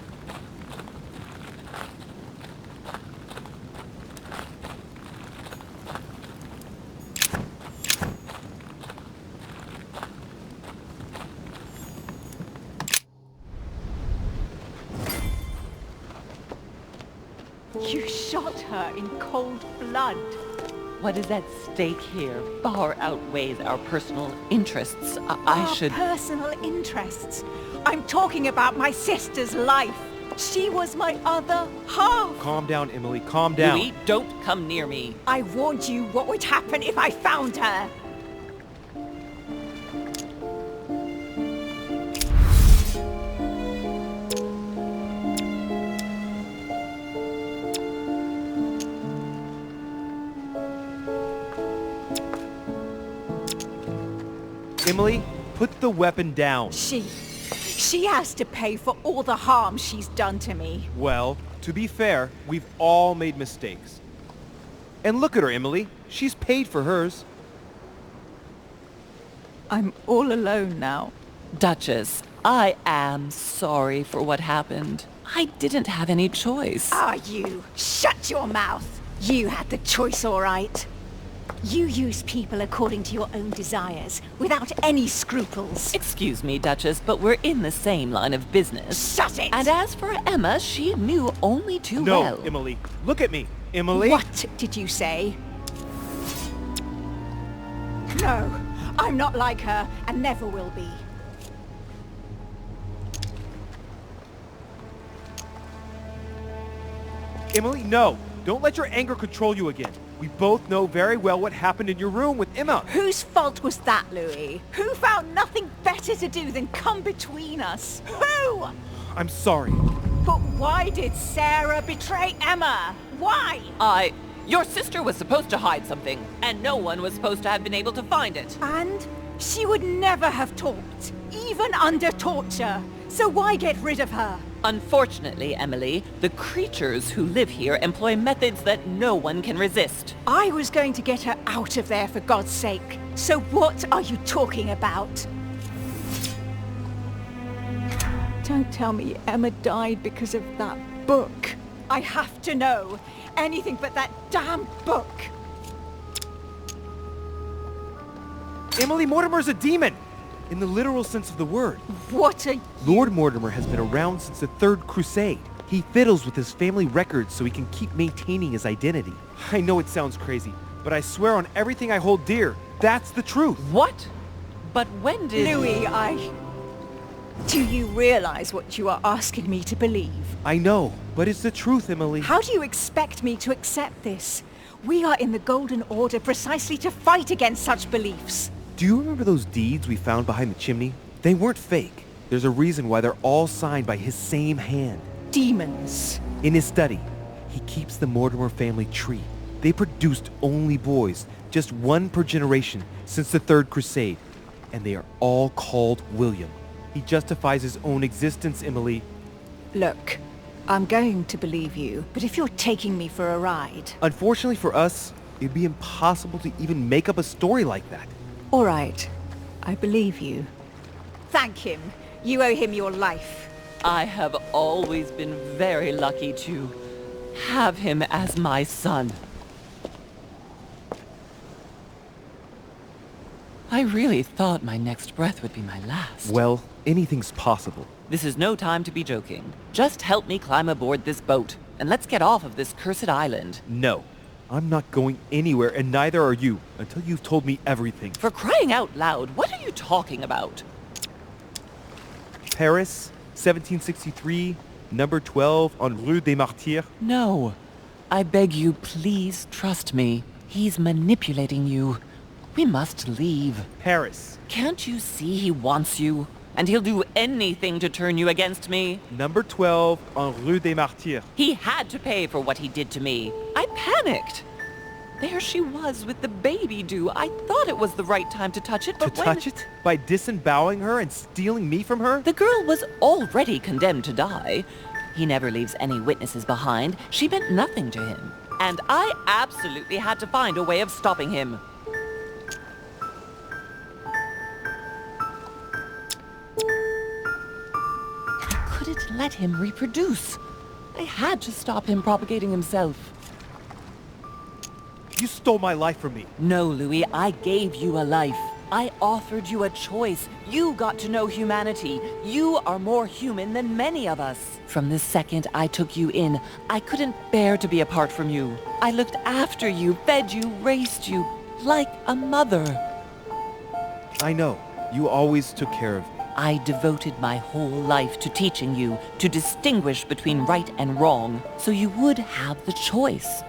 You shot her in cold blood. What is at stake here far outweighs our personal interests. I should... Personal interests. I'm talking about my sister's life. She was my other half. Calm down, Emily, calm down. Louis, don't come near me. I warned you what would happen if I found her. Emily, put the weapon down. She has to pay for all the harm she's done to me. Well, to be fair, we've all made mistakes. And look at her, Emily. She's paid for hers. I'm all alone now. Duchess, I am sorry for what happened. I didn't have any choice. Ah, you! Shut your mouth! You had the choice, all right. You use people according to your own desires, without any scruples. Excuse me, Duchess, but we're in the same line of business. Shut it! And as for Emma, she knew only too well. No, Emily, look at me. Emily? What did you say? No, I'm not like her, and never will be. Emily, no. Don't let your anger control you again. We both know very well what happened in your room with Emma. Whose fault was that, Louis? Who found nothing better to do than come between us? Who? I'm sorry. But why did Sarah betray Emma? Why? Your sister was supposed to hide something, and no one was supposed to have been able to find it. And she would never have talked, even under torture. So why get rid of her? Unfortunately, Emily, the creatures who live here employ methods that no one can resist. I was going to get her out of there for God's sake. So what are you talking about? Don't tell me Emma died because of that book. I have to know. Anything but that damn book. Emily, Mortimer's a demon! In the literal sense of the word. What a... Lord Mortimer has been around since the Third Crusade. He fiddles with his family records so he can keep maintaining his identity. I know it sounds crazy, but I swear on everything I hold dear, that's the truth. What? But when did... Louis, Do you realize what you are asking me to believe? I know, but it's the truth, Emily. How do you expect me to accept this? We are in the Golden Order precisely to fight against such beliefs. Do you remember those deeds we found behind the chimney? They weren't fake. There's a reason why they're all signed by his same hand. Demons. In his study, he keeps the Mortimer family tree. They produced only boys, just one per generation since the Third Crusade, and they are all called William. He justifies his own existence, Emily. Look, I'm going to believe you, but if you're taking me for a ride... Unfortunately for us, it'd be impossible to even make up a story like that. All right, I believe you. Thank him. You owe him your life. I have always been very lucky to have him as my son. I really thought my next breath would be my last. Well, anything's possible. This is no time to be joking. Just help me climb aboard this boat, and let's get off of this cursed island. No, I'm not going anywhere, and neither are you, until you've told me everything. For crying out loud, what are you talking about? Paris, 1763, number 12 on Rue des Martyrs. No. I beg you, please trust me. He's manipulating you. We must leave. Paris. Can't you see he wants you? And he'll do anything to turn you against me. Number 12 on Rue des Martyrs. He had to pay for what he did to me. I panicked. There she was with the baby due. I thought it was the right time to touch it, but touch it? By disemboweling her and stealing me from her? The girl was already condemned to die. He never leaves any witnesses behind. She meant nothing to him. And I absolutely had to find a way of stopping him. I couldn't let him reproduce. I had to stop him propagating himself. You stole my life from me. No, Louis, I gave you a life. I offered you a choice. You got to know humanity. You are more human than many of us. From the second I took you in, I couldn't bear to be apart from you. I looked after you, fed you, raised you, like a mother. I know. You always took care of me. I devoted my whole life to teaching you to distinguish between right and wrong, so you would have the choice.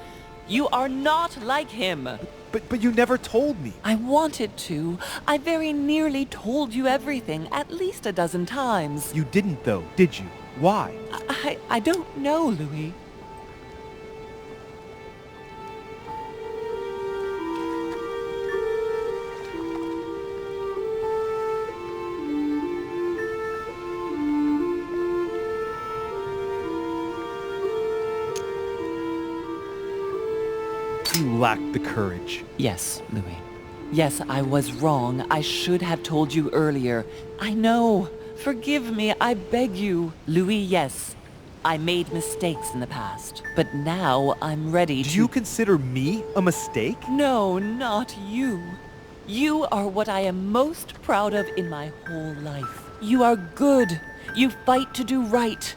You are not like him. But you never told me. I wanted to. I very nearly told you everything, at least a dozen times. You didn't though, did you? Why? I don't know, Louis. You lacked the courage. Yes, Louis. Yes, I was wrong. I should have told you earlier. I know. Forgive me, I beg you. Louis, yes. I made mistakes in the past, but now I'm ready to... Do you consider me a mistake? No, not you. You are what I am most proud of in my whole life. You are good. You fight to do right.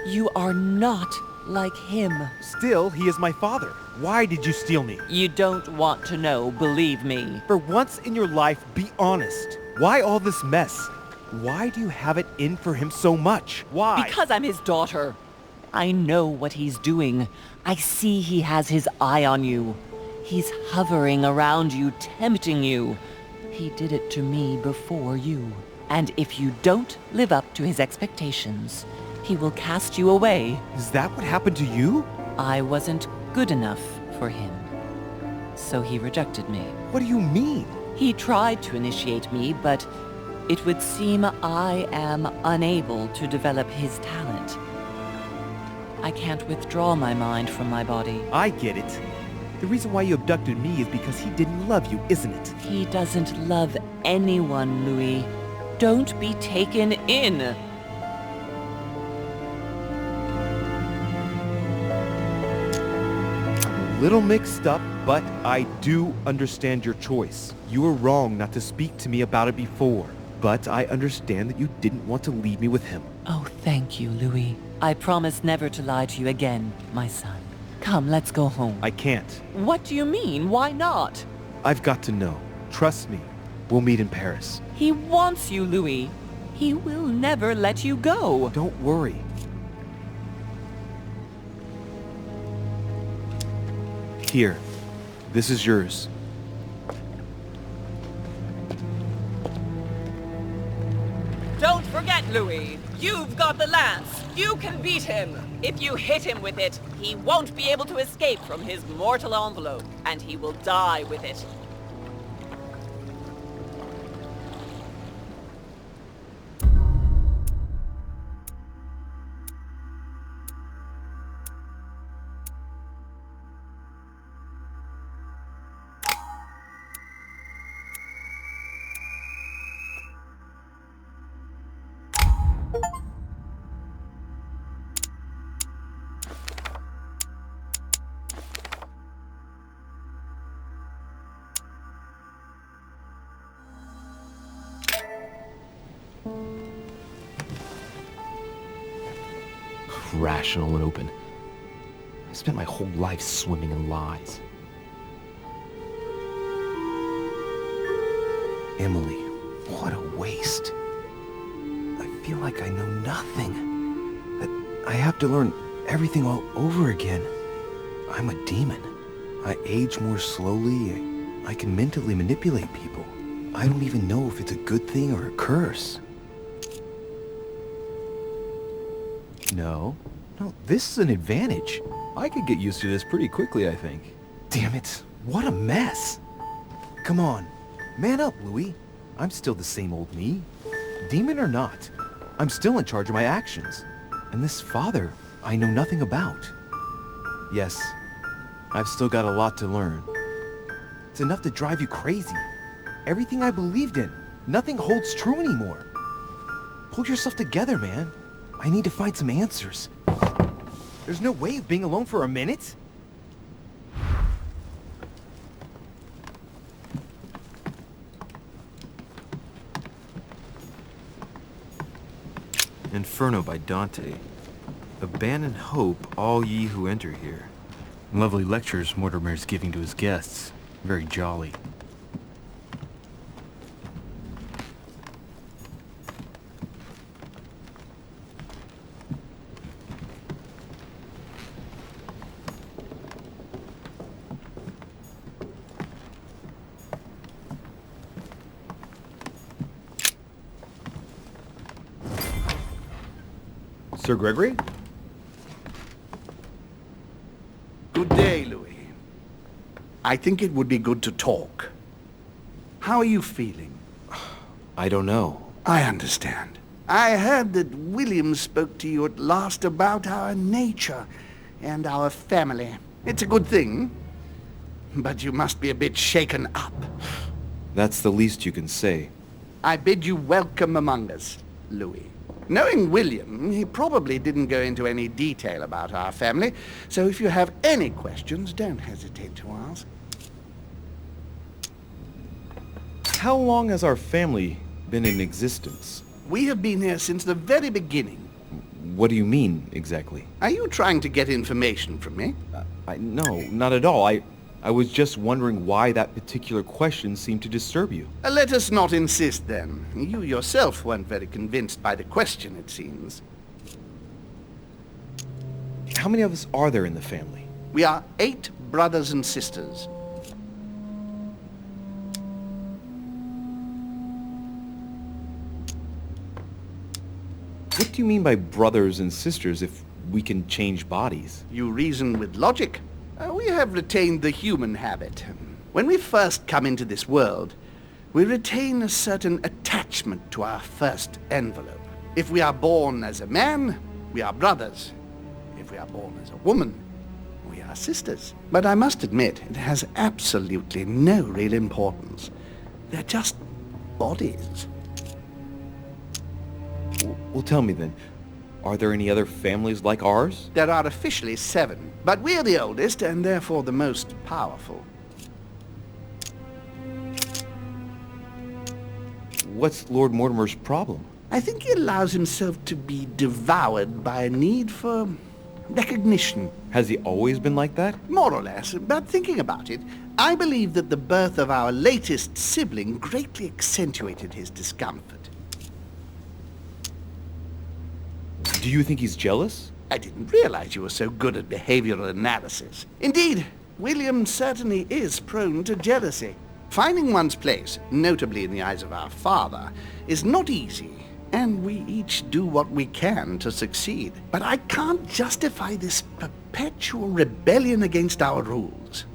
You are not like him. Still, he is my father. Why did you steal me? You don't want to know, believe me. For once in your life, be honest. Why all this mess? Why do you have it in for him so much? Why? Because I'm his daughter. I know what he's doing. I see he has his eye on you. He's hovering around you, tempting you. He did it to me before you. And if you don't live up to his expectations, he will cast you away. Is that what happened to you? I wasn't good enough for him. So he rejected me. What do you mean? He tried to initiate me, but it would seem I am unable to develop his talent. I can't withdraw my mind from my body. I get it. The reason why you abducted me is because he didn't love you, isn't it? He doesn't love anyone, Louis. Don't be taken in. Little mixed up, but I do understand your choice. You were wrong not to speak to me about it before, but I understand that you didn't want to leave me with him. Oh, thank you, Louis. I promise never to lie to you again, my son. Come, let's go home. I can't. What do you mean? Why not? I've got to know. Trust me. We'll meet in Paris. He wants you, Louis. He will never let you go. Don't worry. Here. This is yours. Don't forget, Louis. You've got the lance. You can beat him. If you hit him with it, he won't be able to escape from his mortal envelope, and he will die with it. Rational and open. I spent my whole life swimming in lies. Emily, what a waste. I feel like I know nothing. That I have to learn everything all over again. I'm a demon. I age more slowly. I can mentally manipulate people. I don't even know if it's a good thing or a curse. No, this is an advantage. I could get used to this pretty quickly, I think. Damn it, what a mess. Come on, man up, Louis. I'm still the same old me. Demon or not, I'm still in charge of my actions. And this father, I know nothing about. Yes, I've still got a lot to learn. It's enough to drive you crazy. Everything I believed in, nothing holds true anymore. Pull yourself together, man. I need to find some answers. There's no way of being alone for a minute. Inferno by Dante. Abandon hope, all ye who enter here. Lovely lectures Mortimer's giving to his guests. Very jolly. Sir Gregory? Good day, Louis. I think it would be good to talk. How are you feeling? I don't know. I understand. I heard that William spoke to you at last about our nature and our family. It's a good thing, but you must be a bit shaken up. That's the least you can say. I bid you welcome among us, Louis. Knowing William, he probably didn't go into any detail about our family, so if you have any questions, don't hesitate to ask. How long has our family been in existence? We have been here since the very beginning. What do you mean, exactly? Are you trying to get information from me? No, not at all. I was just wondering why that particular question seemed to disturb you. Let us not insist, then. You yourself weren't very convinced by the question, it seems. How many of us are there in the family? We are 8 brothers and sisters. What do you mean by brothers and sisters if we can change bodies? You reason with logic. We have retained the human habit. When we first come into this world, we retain a certain attachment to our first envelope. If we are born as a man, we are brothers. If we are born as a woman, we are sisters. But I must admit, it has absolutely no real importance. They're just bodies. Well, tell me then, are there any other families like ours? There are officially 7, but we're the oldest and therefore the most powerful. What's Lord Mortimer's problem? I think he allows himself to be devoured by a need for recognition. Has he always been like that? More or less, but thinking about it, I believe that the birth of our latest sibling greatly accentuated his discomfort. Do you think he's jealous? I didn't realize you were so good at behavioral analysis. Indeed, William certainly is prone to jealousy. Finding one's place, notably in the eyes of our father, is not easy, and we each do what we can to succeed. But I can't justify this perpetual rebellion against our rules.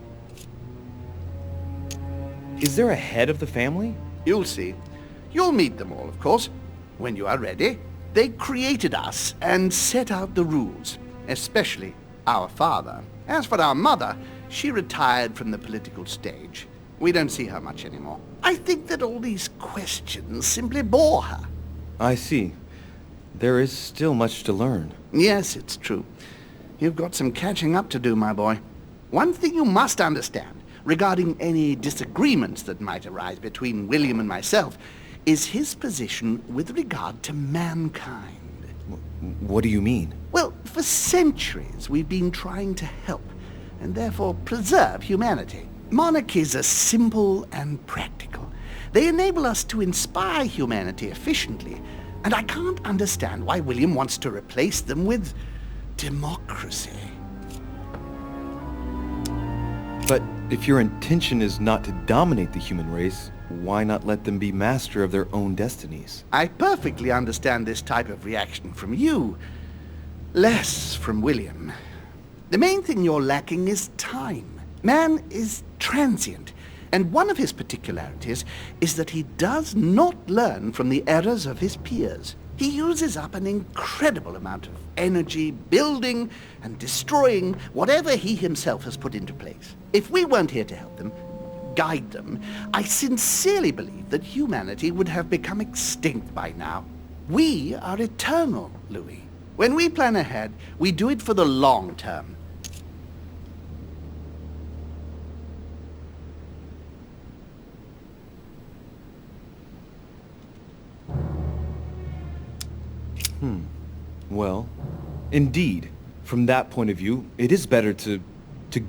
Is there a head of the family? You'll see. You'll meet them all, of course, when you are ready. They created us and set out the rules, especially our father. As for our mother, she retired from the political stage. We don't see her much anymore. I think that all these questions simply bore her. I see. There is still much to learn. Yes, it's true. You've got some catching up to do, my boy. One thing you must understand, regarding any disagreements that might arise between William and myself, is his position with regard to mankind. What do you mean? Well, for centuries we've been trying to help, and therefore preserve humanity. Monarchies are simple and practical. They enable us to inspire humanity efficiently, and I can't understand why William wants to replace them with democracy. But if your intention is not to dominate the human race, why not let them be master of their own destinies? I perfectly understand this type of reaction from you, less from William. The main thing you're lacking is time. Man is transient, and one of his particularities is that he does not learn from the errors of his peers. He uses up an incredible amount of energy building and destroying whatever he himself has put into place. If we weren't here to help them, guide them, I sincerely believe that humanity would have become extinct by now. We are eternal, Louis. When we plan ahead, we do it for the long term. Well, indeed, from that point of view, it is better to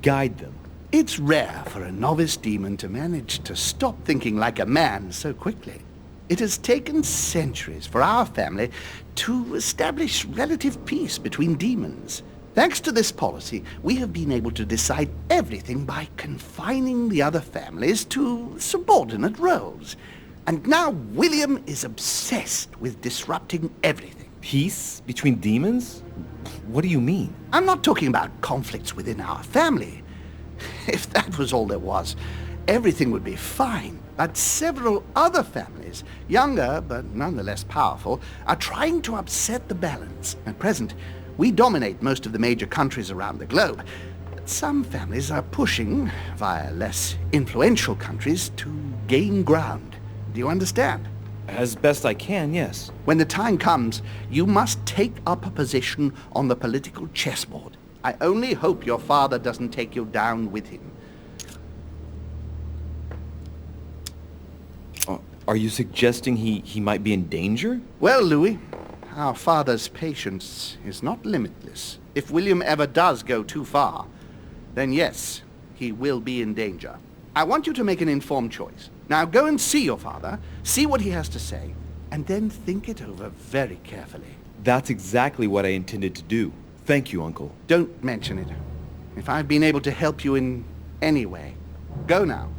guide them. It's rare for a novice demon to manage to stop thinking like a man so quickly. It has taken centuries for our family to establish relative peace between demons. Thanks to this policy, we have been able to decide everything by confining the other families to subordinate roles. And now William is obsessed with disrupting everything. Peace between demons? What do you mean? I'm not talking about conflicts within our family. If that was all there was, everything would be fine. But several other families, younger but nonetheless powerful, are trying to upset the balance. At present, we dominate most of the major countries around the globe. But some families are pushing, via less influential countries, to gain ground. Do you understand? As best I can, yes. When the time comes, you must take up a position on the political chessboard. I only hope your father doesn't take you down with him. Are you suggesting he might be in danger? Well, Louis, our father's patience is not limitless. If William ever does go too far, then yes, he will be in danger. I want you to make an informed choice. Now go and see your father, see what he has to say, and then think it over very carefully. That's exactly what I intended to do. Thank you, Uncle. Don't mention it. If I've been able to help you in any way, go now.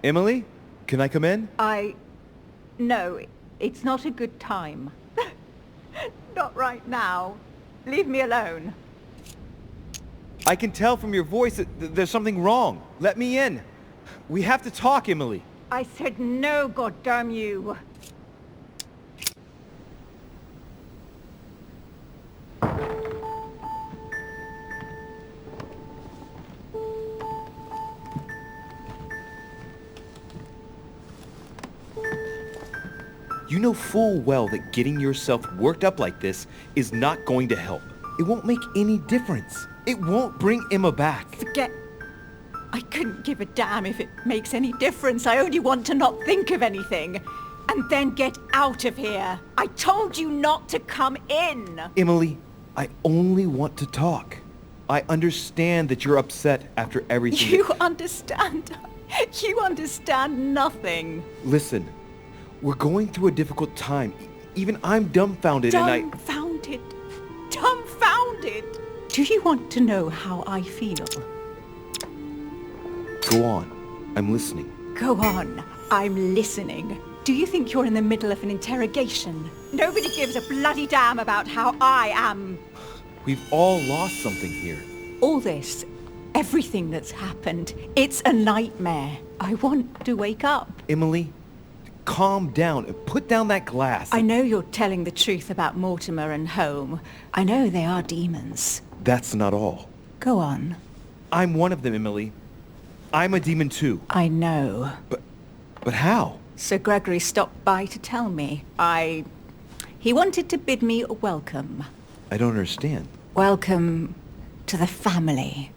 Emily, can I come in? No, it's not a good time. Not right now. Leave me alone. I can tell from your voice that there's something wrong. Let me in. We have to talk, Emily. I said no, goddamn you. You know full well that getting yourself worked up like this is not going to help. It won't make any difference. It won't bring Emma back. Forget... I couldn't give a damn if it makes any difference. I only want to not think of anything. And then get out of here. I told you not to come in. Emily, I only want to talk. I understand that you're upset after everything. You understand? You understand nothing. Listen, we're going through a difficult time. Even I'm dumbfounded Dumbfounded. Dumbfounded. Do you want to know how I feel? Go on. I'm listening. Go on. I'm listening. Do you think you're in the middle of an interrogation? Nobody gives a bloody damn about how I am. We've all lost something here. All this, everything that's happened, it's a nightmare. I want to wake up. Emily, calm down and put down that glass. I know you're telling the truth about Mortimer and Home. I know they are demons. That's not all. Go on. I'm one of them, Emily. I'm a demon too. I know. But how? Sir Gregory stopped by to tell me. He wanted to bid me welcome. I don't understand. Welcome to the family.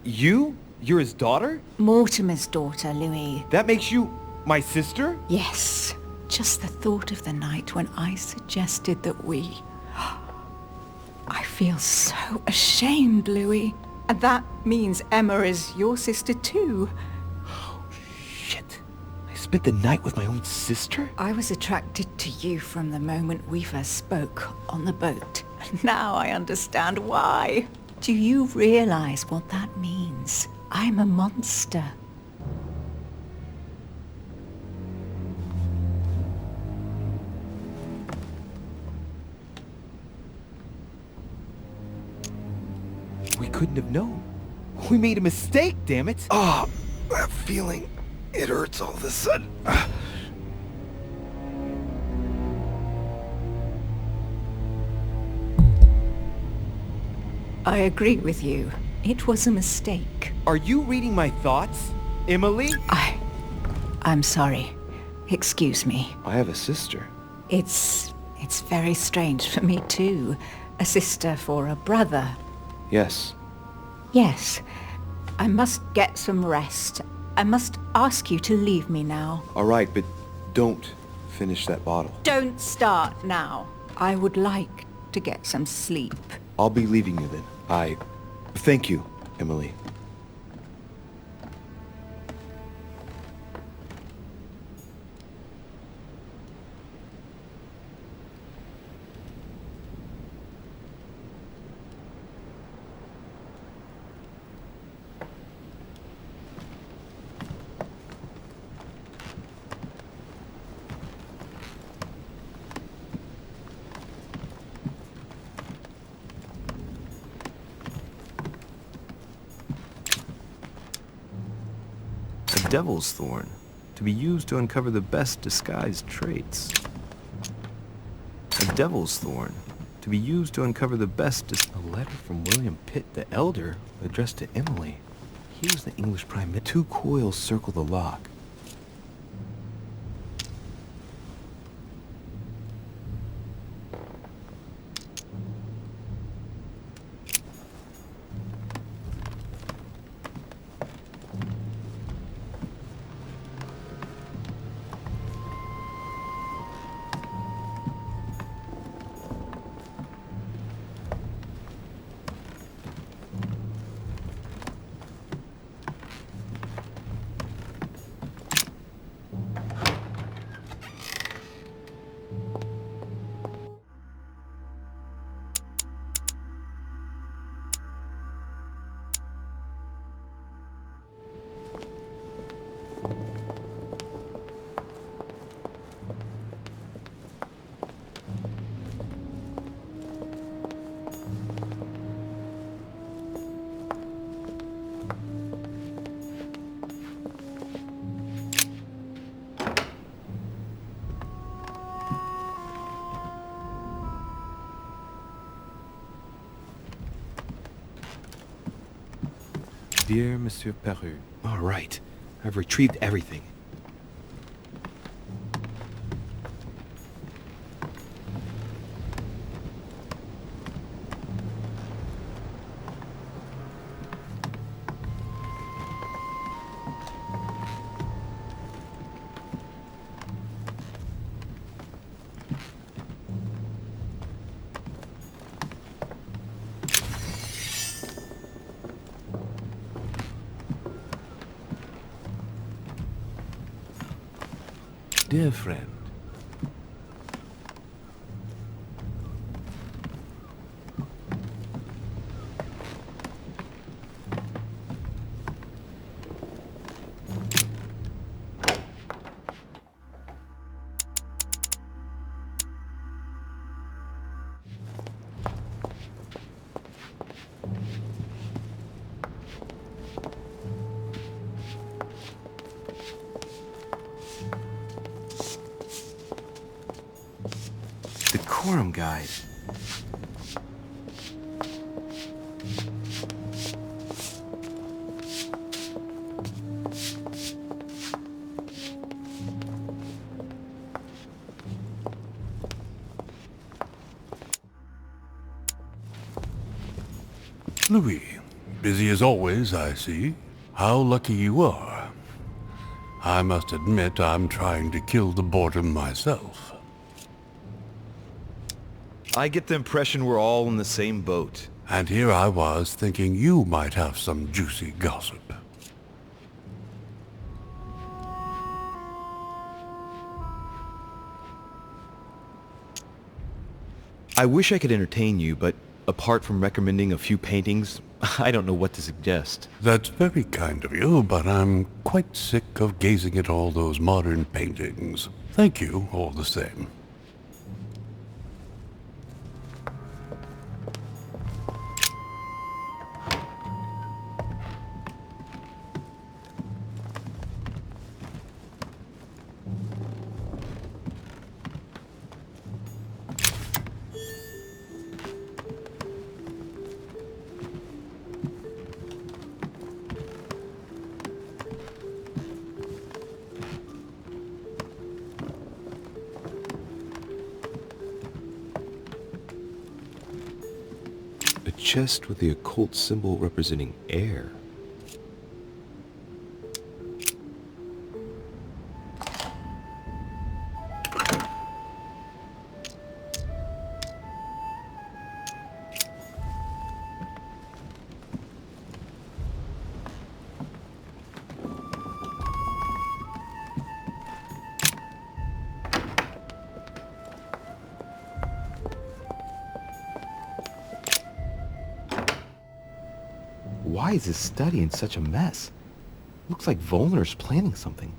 You? You're his daughter? Mortimer's daughter, Louis. That makes you my sister? Yes. Just the thought of the night when I suggested that we... I feel so ashamed, Louis. And that means Emma is your sister too. Oh, shit. I spent the night with my own sister? I was attracted to you from the moment we first spoke on the boat. And now I understand why. Do you realize what that means? I'm a monster. We couldn't have known. We made a mistake, damn it! Ah, that feeling. It hurts all of a sudden. I agree with you. It was a mistake. Are you reading my thoughts, Emily? I'm sorry. Excuse me. I have a sister. It's very strange for me too. A sister for a brother. Yes. Yes. I must get some rest. I must ask you to leave me now. All right, but don't finish that bottle. Don't start now. I would like to get some sleep. I'll be leaving you then. Thank you, Emily. Devil's Thorn, to be used to uncover the best disguised traits. A Devil's Thorn, to be used to uncover the best A letter from William Pitt the Elder, addressed to Emily. He was the English Prime Minister. 2 coils circle the lock. Dear Monsieur Peru. All right. I've retrieved everything. Dear friend, The Quorum Guide. Louis, busy as always, I see. How lucky you are. I must admit I'm trying to kill the boredom myself. I get the impression we're all in the same boat. And here I was thinking you might have some juicy gossip. I wish I could entertain you, but apart from recommending a few paintings, I don't know what to suggest. That's very kind of you, but I'm quite sick of gazing at all those modern paintings. Thank you, all the same. A chest with the occult symbol representing air. Why is this study in such a mess? Looks like Volner's planning something.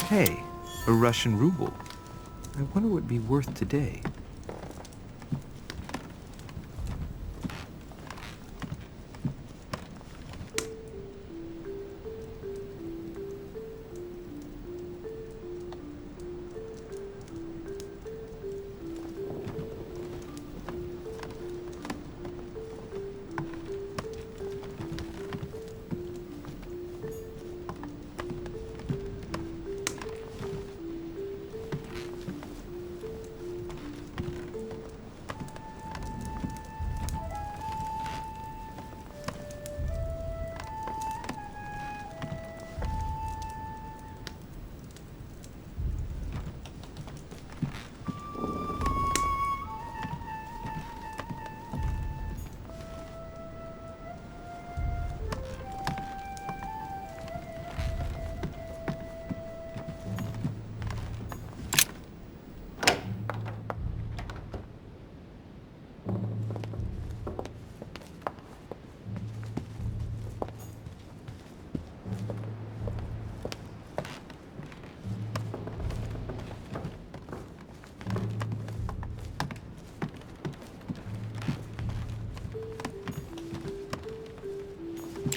Hey, a Russian ruble. I wonder what it'd be worth today.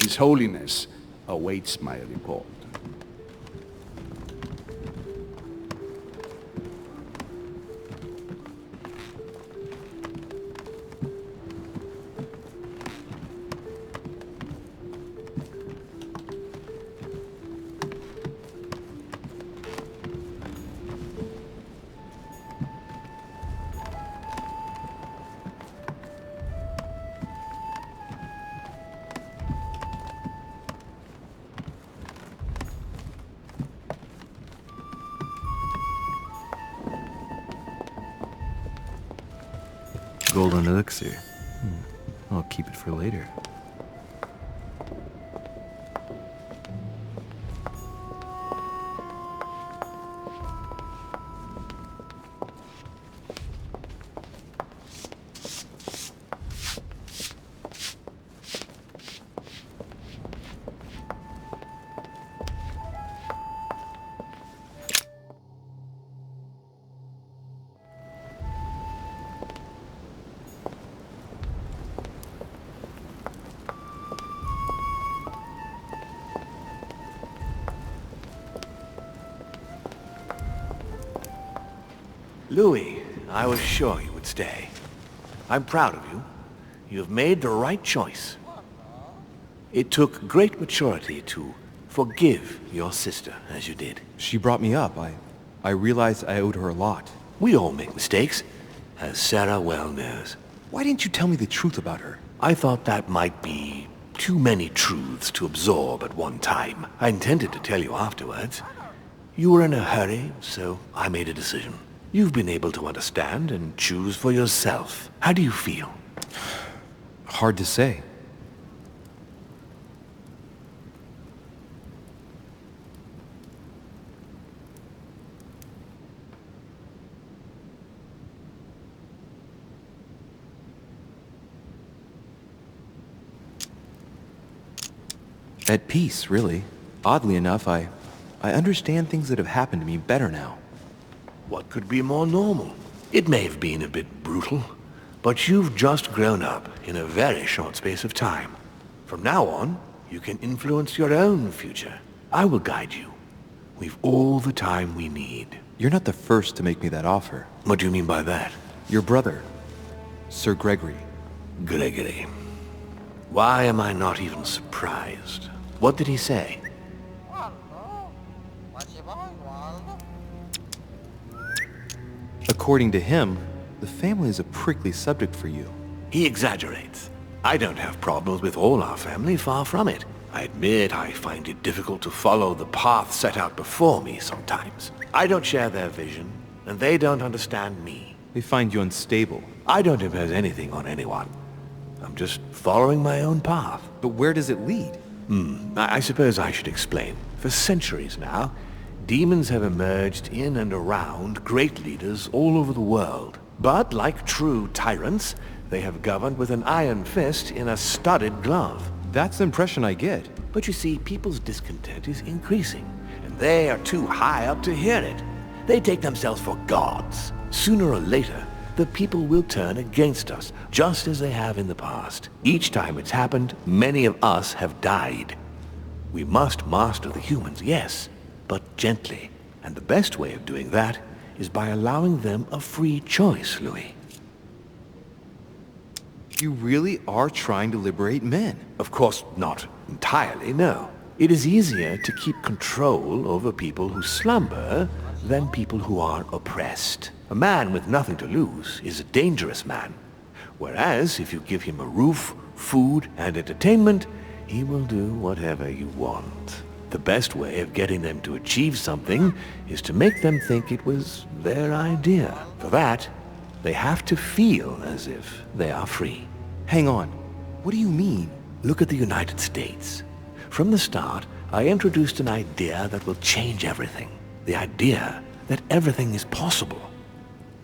His Holiness awaits my report. Golden elixir. I'll keep it for later. Louis, I was sure you would stay. I'm proud of you. You have made the right choice. It took great maturity to forgive your sister as you did. She brought me up. I realized I owed her a lot. We all make mistakes, as Sarah well knows. Why didn't you tell me the truth about her? I thought that might be too many truths to absorb at one time. I intended to tell you afterwards. You were in a hurry, so I made a decision. You've been able to understand and choose for yourself. How do you feel? Hard to say. At peace, really. Oddly enough, I understand things that have happened to me better now. What could be more normal? It may have been a bit brutal, but you've just grown up in a very short space of time. From now on, you can influence your own future. I will guide you. We've all the time we need. You're not the first to make me that offer. What do you mean by that? Your brother, Sir Gregory. Gregory. Why am I not even surprised? What did he say? According to him, the family is a prickly subject for you. He exaggerates. I don't have problems with all our family, far from it. I admit I find it difficult to follow the path set out before me sometimes. I don't share their vision, and they don't understand me. They find you unstable. I don't impose anything on anyone. I'm just following my own path. But where does it lead? I suppose I should explain. For centuries now, demons have emerged in and around great leaders all over the world. But like true tyrants, they have governed with an iron fist in a studded glove. That's the impression I get. But you see, people's discontent is increasing, and they are too high up to hear it. They take themselves for gods. Sooner or later, the people will turn against us, just as they have in the past. Each time it's happened, many of us have died. We must master the humans, yes, but gently. And the best way of doing that is by allowing them a free choice, Louis. You really are trying to liberate men. Of course, not entirely, no. It is easier to keep control over people who slumber than people who are oppressed. A man with nothing to lose is a dangerous man. Whereas, if you give him a roof, food, and entertainment, he will do whatever you want. The best way of getting them to achieve something is to make them think it was their idea. For that, they have to feel as if they are free. Hang on. What do you mean? Look at the United States. From the start, I introduced an idea that will change everything. The idea that everything is possible.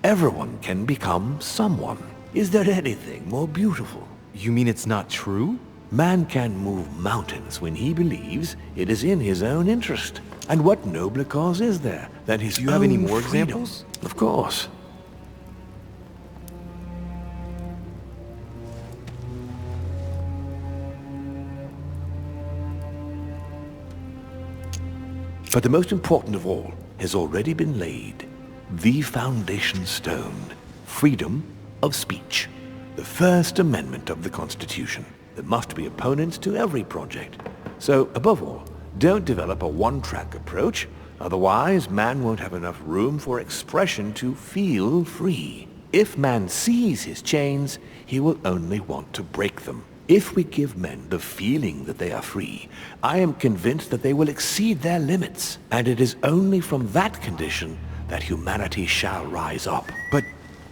Everyone can become someone. Is there anything more beautiful? You mean it's not true? Man can move mountains when he believes it is in his own interest. And what nobler cause is there than his own Do you have any more freedom? examples? Of course. But the most important of all has already been laid. The foundation stone. Freedom of speech. The First Amendment of the Constitution. There must be opponents to every project. So, above all, don't develop a one-track approach. Otherwise, man won't have enough room for expression to feel free. If man sees his chains, he will only want to break them. If we give men the feeling that they are free, I am convinced that they will exceed their limits. And it is only from that condition that humanity shall rise up. But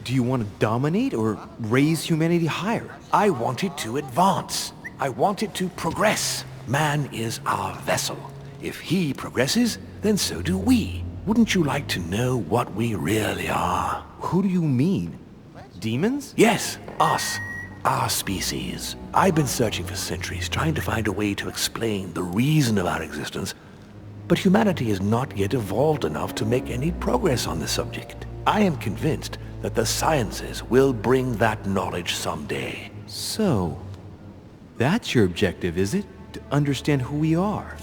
do you want to dominate or raise humanity higher? I want it to advance. I want it to progress. Man is our vessel. If he progresses, then so do we. Wouldn't you like to know what we really are? Who do you mean? Demons? Yes, us. Our species. I've been searching for centuries, trying to find a way to explain the reason of our existence. But humanity has not yet evolved enough to make any progress on the subject. I am convinced that the sciences will bring that knowledge someday. So, that's your objective, is it? To understand who we are?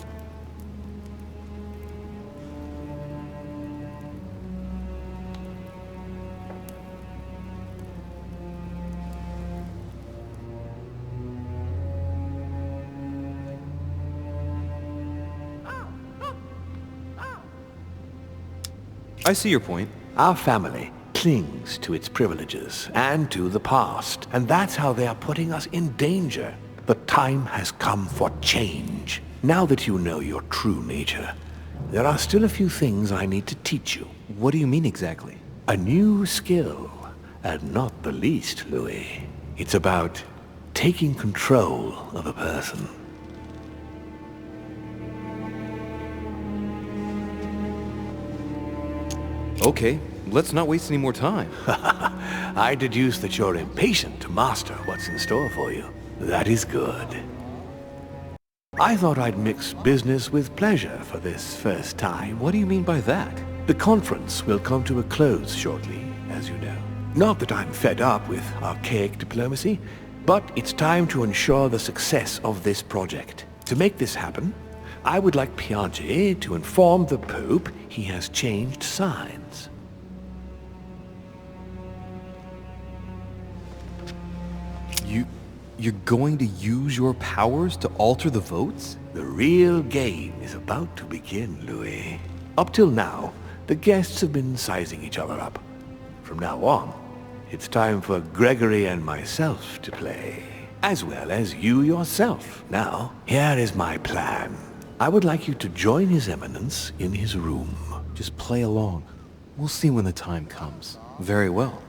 I see your point. Our family clings to its privileges and to the past, and that's how they are putting us in danger. The time has come for change. Now that you know your true nature, there are still a few things I need to teach you. What do you mean exactly? A new skill, and not the least, Louis. It's about taking control of a person. Okay, let's not waste any more time. I deduce that you're impatient to master what's in store for you. That is good. I thought I'd mix business with pleasure for this first time. What do you mean by that? The conference will come to a close shortly, as you know. Not that I'm fed up with archaic diplomacy, but it's time to ensure the success of this project. To make this happen, I would like Piaggi to inform the Pope he has changed sides. You're going to use your powers to alter the votes? The real game is about to begin, Louis. Up till now, the guests have been sizing each other up. From now on, it's time for Gregory and myself to play, as well as you yourself. Now, here is my plan. I would like you to join His Eminence in his room. Just play along. We'll see when the time comes. Very well.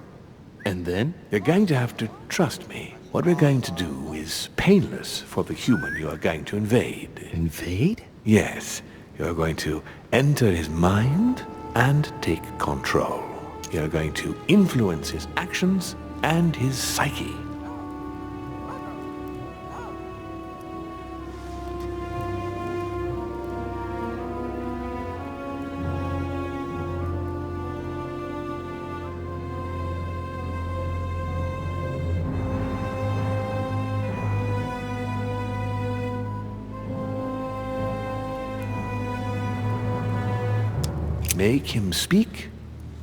And then? You're going to have to trust me. What we're going to do is painless for the human you are going to invade. Invade? Yes. You're going to enter his mind and take control. You're going to influence his actions and his psyche. Make him speak,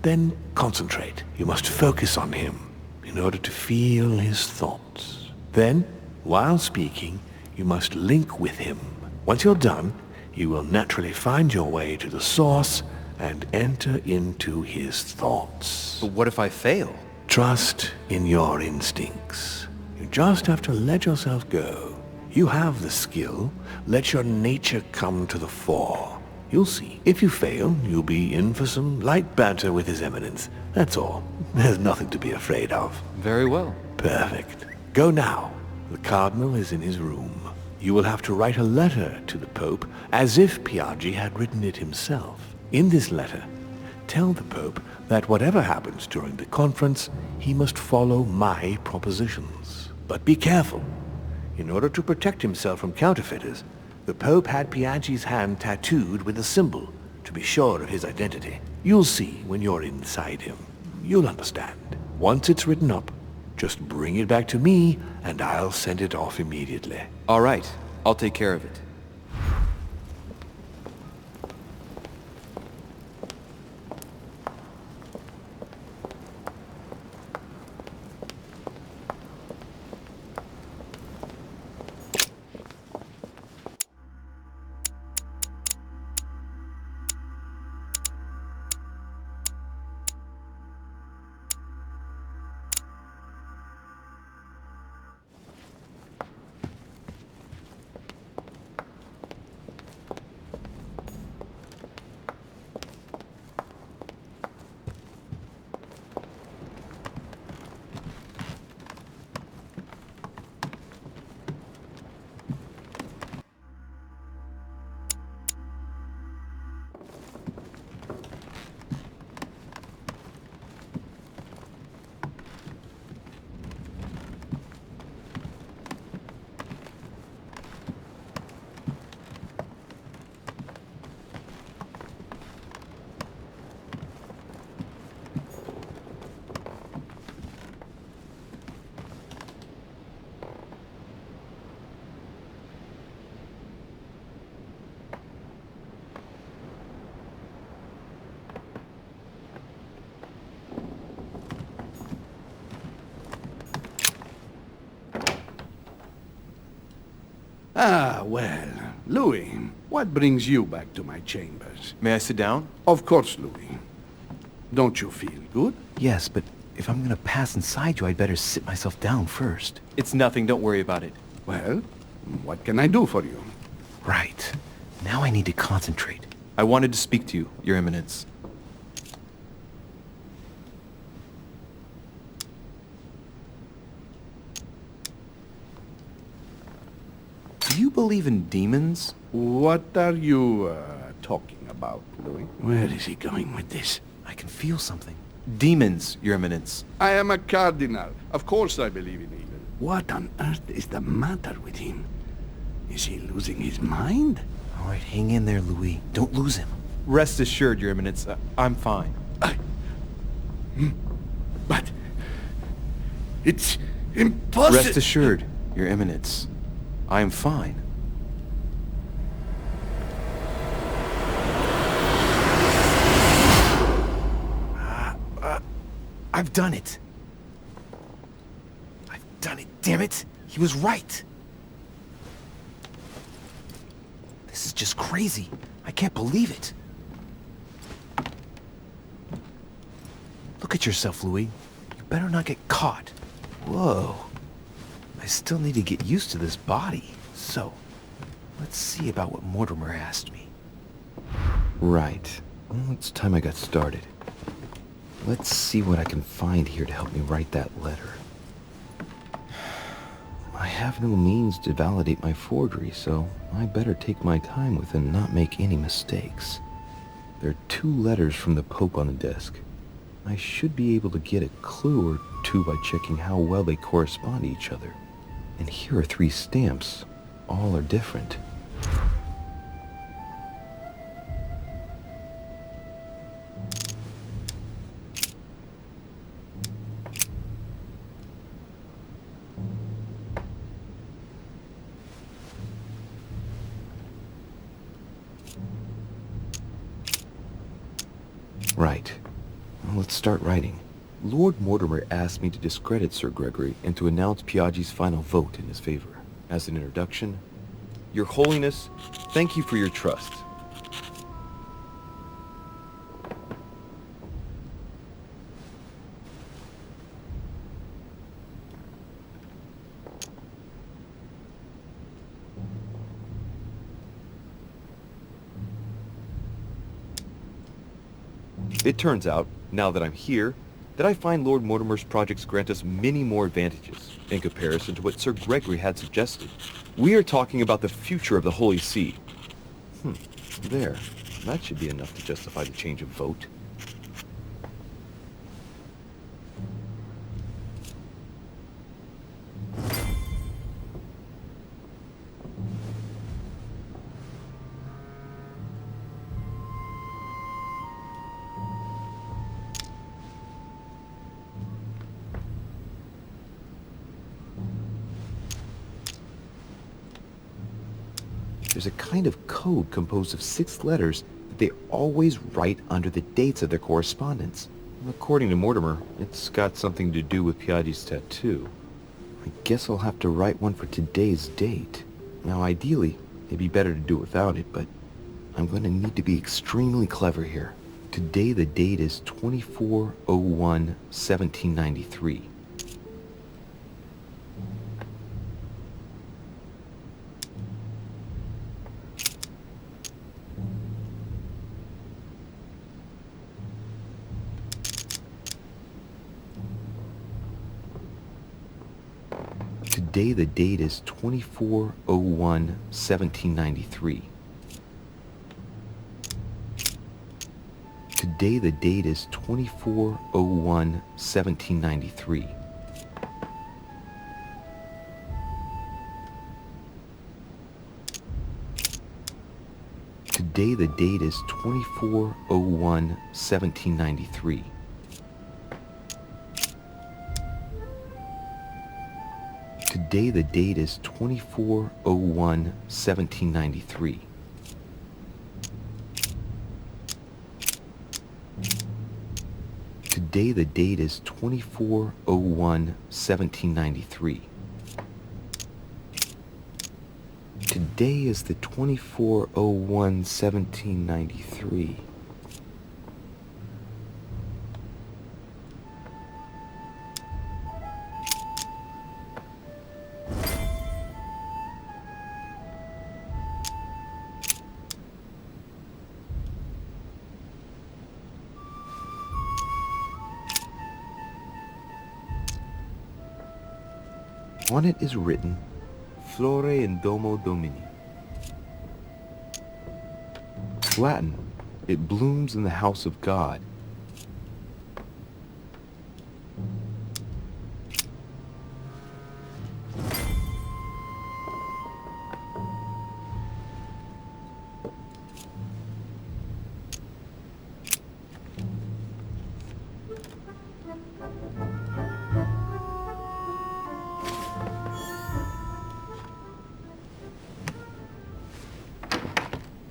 then concentrate. You must focus on him in order to feel his thoughts. Then, while speaking, you must link with him. Once you're done, you will naturally find your way to the source and enter into his thoughts. But what if I fail? Trust in your instincts. You just have to let yourself go. You have the skill. Let your nature come to the fore. You'll see. If you fail, you'll be in for some light banter with His Eminence. That's all. There's nothing to be afraid of. Very well. Perfect. Go now. The Cardinal is in his room. You will have to write a letter to the Pope as if Piaggi had written it himself. In this letter, tell the Pope that whatever happens during the conference, he must follow my propositions. But be careful. In order to protect himself from counterfeiters, the Pope had Piaggi's hand tattooed with a symbol to be sure of his identity. You'll see when you're inside him. You'll understand. Once it's written up, just bring it back to me and I'll send it off immediately. All right. I'll take care of it. Ah, well, Louis, what brings you back to my chambers? May I sit down? Of course, Louis. Don't you feel good? Yes, but if I'm gonna pass inside you, I'd better sit myself down first. It's nothing, don't worry about it. Well, what can I do for you? Right. Now I need to concentrate. I wanted to speak to you, Your Eminence. Do you believe in demons? What are you, talking about, Louis? Where is he going with this? I can feel something. Demons, Your Eminence. I am a cardinal. Of course I believe in evil. What on earth is the matter with him? Is he losing his mind? All right, hang in there, Louis. Don't lose him. Rest assured, Your Eminence, I'm fine. But... it's impossible! Rest assured, Your Eminence. I am fine. I've done it. I've done it, damn it. He was right. This is just crazy. I can't believe it. Look at yourself, Louis. You better not get caught. Whoa. I still need to get used to this body. So, let's see about what Mortimer asked me. Right. Well, it's time I got started. Let's see what I can find here to help me write that letter. I have no means to validate my forgery, so I better take my time with it and not make any mistakes. There are 2 letters from the Pope on the desk. I should be able to get a clue or 2 by checking how well they correspond to each other. And here are 3 stamps. All are different. Right. Well, let's start writing. Lord Mortimer asked me to discredit Sir Gregory and to announce Piaggi's final vote in his favor. As an introduction, Your Holiness, thank you for your trust. It turns out, now that I'm here, that I find Lord Mortimer's projects grant us many more advantages in comparison to what Sir Gregory had suggested. We are talking about the future of the Holy See. There. That should be enough to justify the change of vote. There's a kind of code composed of 6 letters that they always write under the dates of their correspondence. According to Mortimer, it's got something to do with Piaggi's tattoo. I guess I'll have to write one for today's date. Now ideally, it'd be better to do it without it, but I'm going to need to be extremely clever here. Today the date is 24/01/1793. Today the date is 24/01/1793. Today the date is 24/01/1793. Today the date is 24/01/1793. Today the date is 24/01/1793. Today the date is 24/01/1793. day is the 24/01/1793. On it is written, Flore in Domo Domini. Latin, it blooms in the house of God.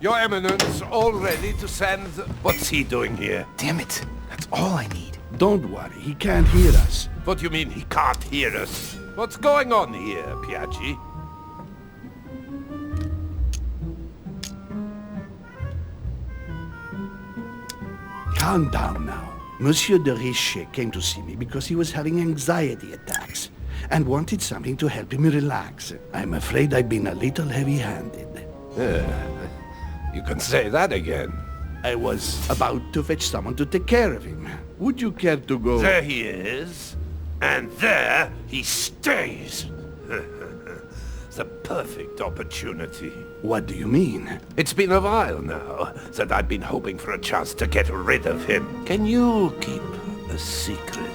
Your Eminence, all ready to send... What's he doing here? Damn it. That's all I need. Don't worry, he can't hear us. What do you mean he can't hear us? What's going on here, Piaggi? Calm down now. Monsieur de Richet came to see me because he was having anxiety attacks and wanted something to help him relax. I'm afraid I've been a little heavy-handed. You can say that again. I was about to fetch someone to take care of him. Would you care to go? There he is. And there he stays. The perfect opportunity. What do you mean? It's been a while now that I've been hoping for a chance to get rid of him. Can you keep a secret?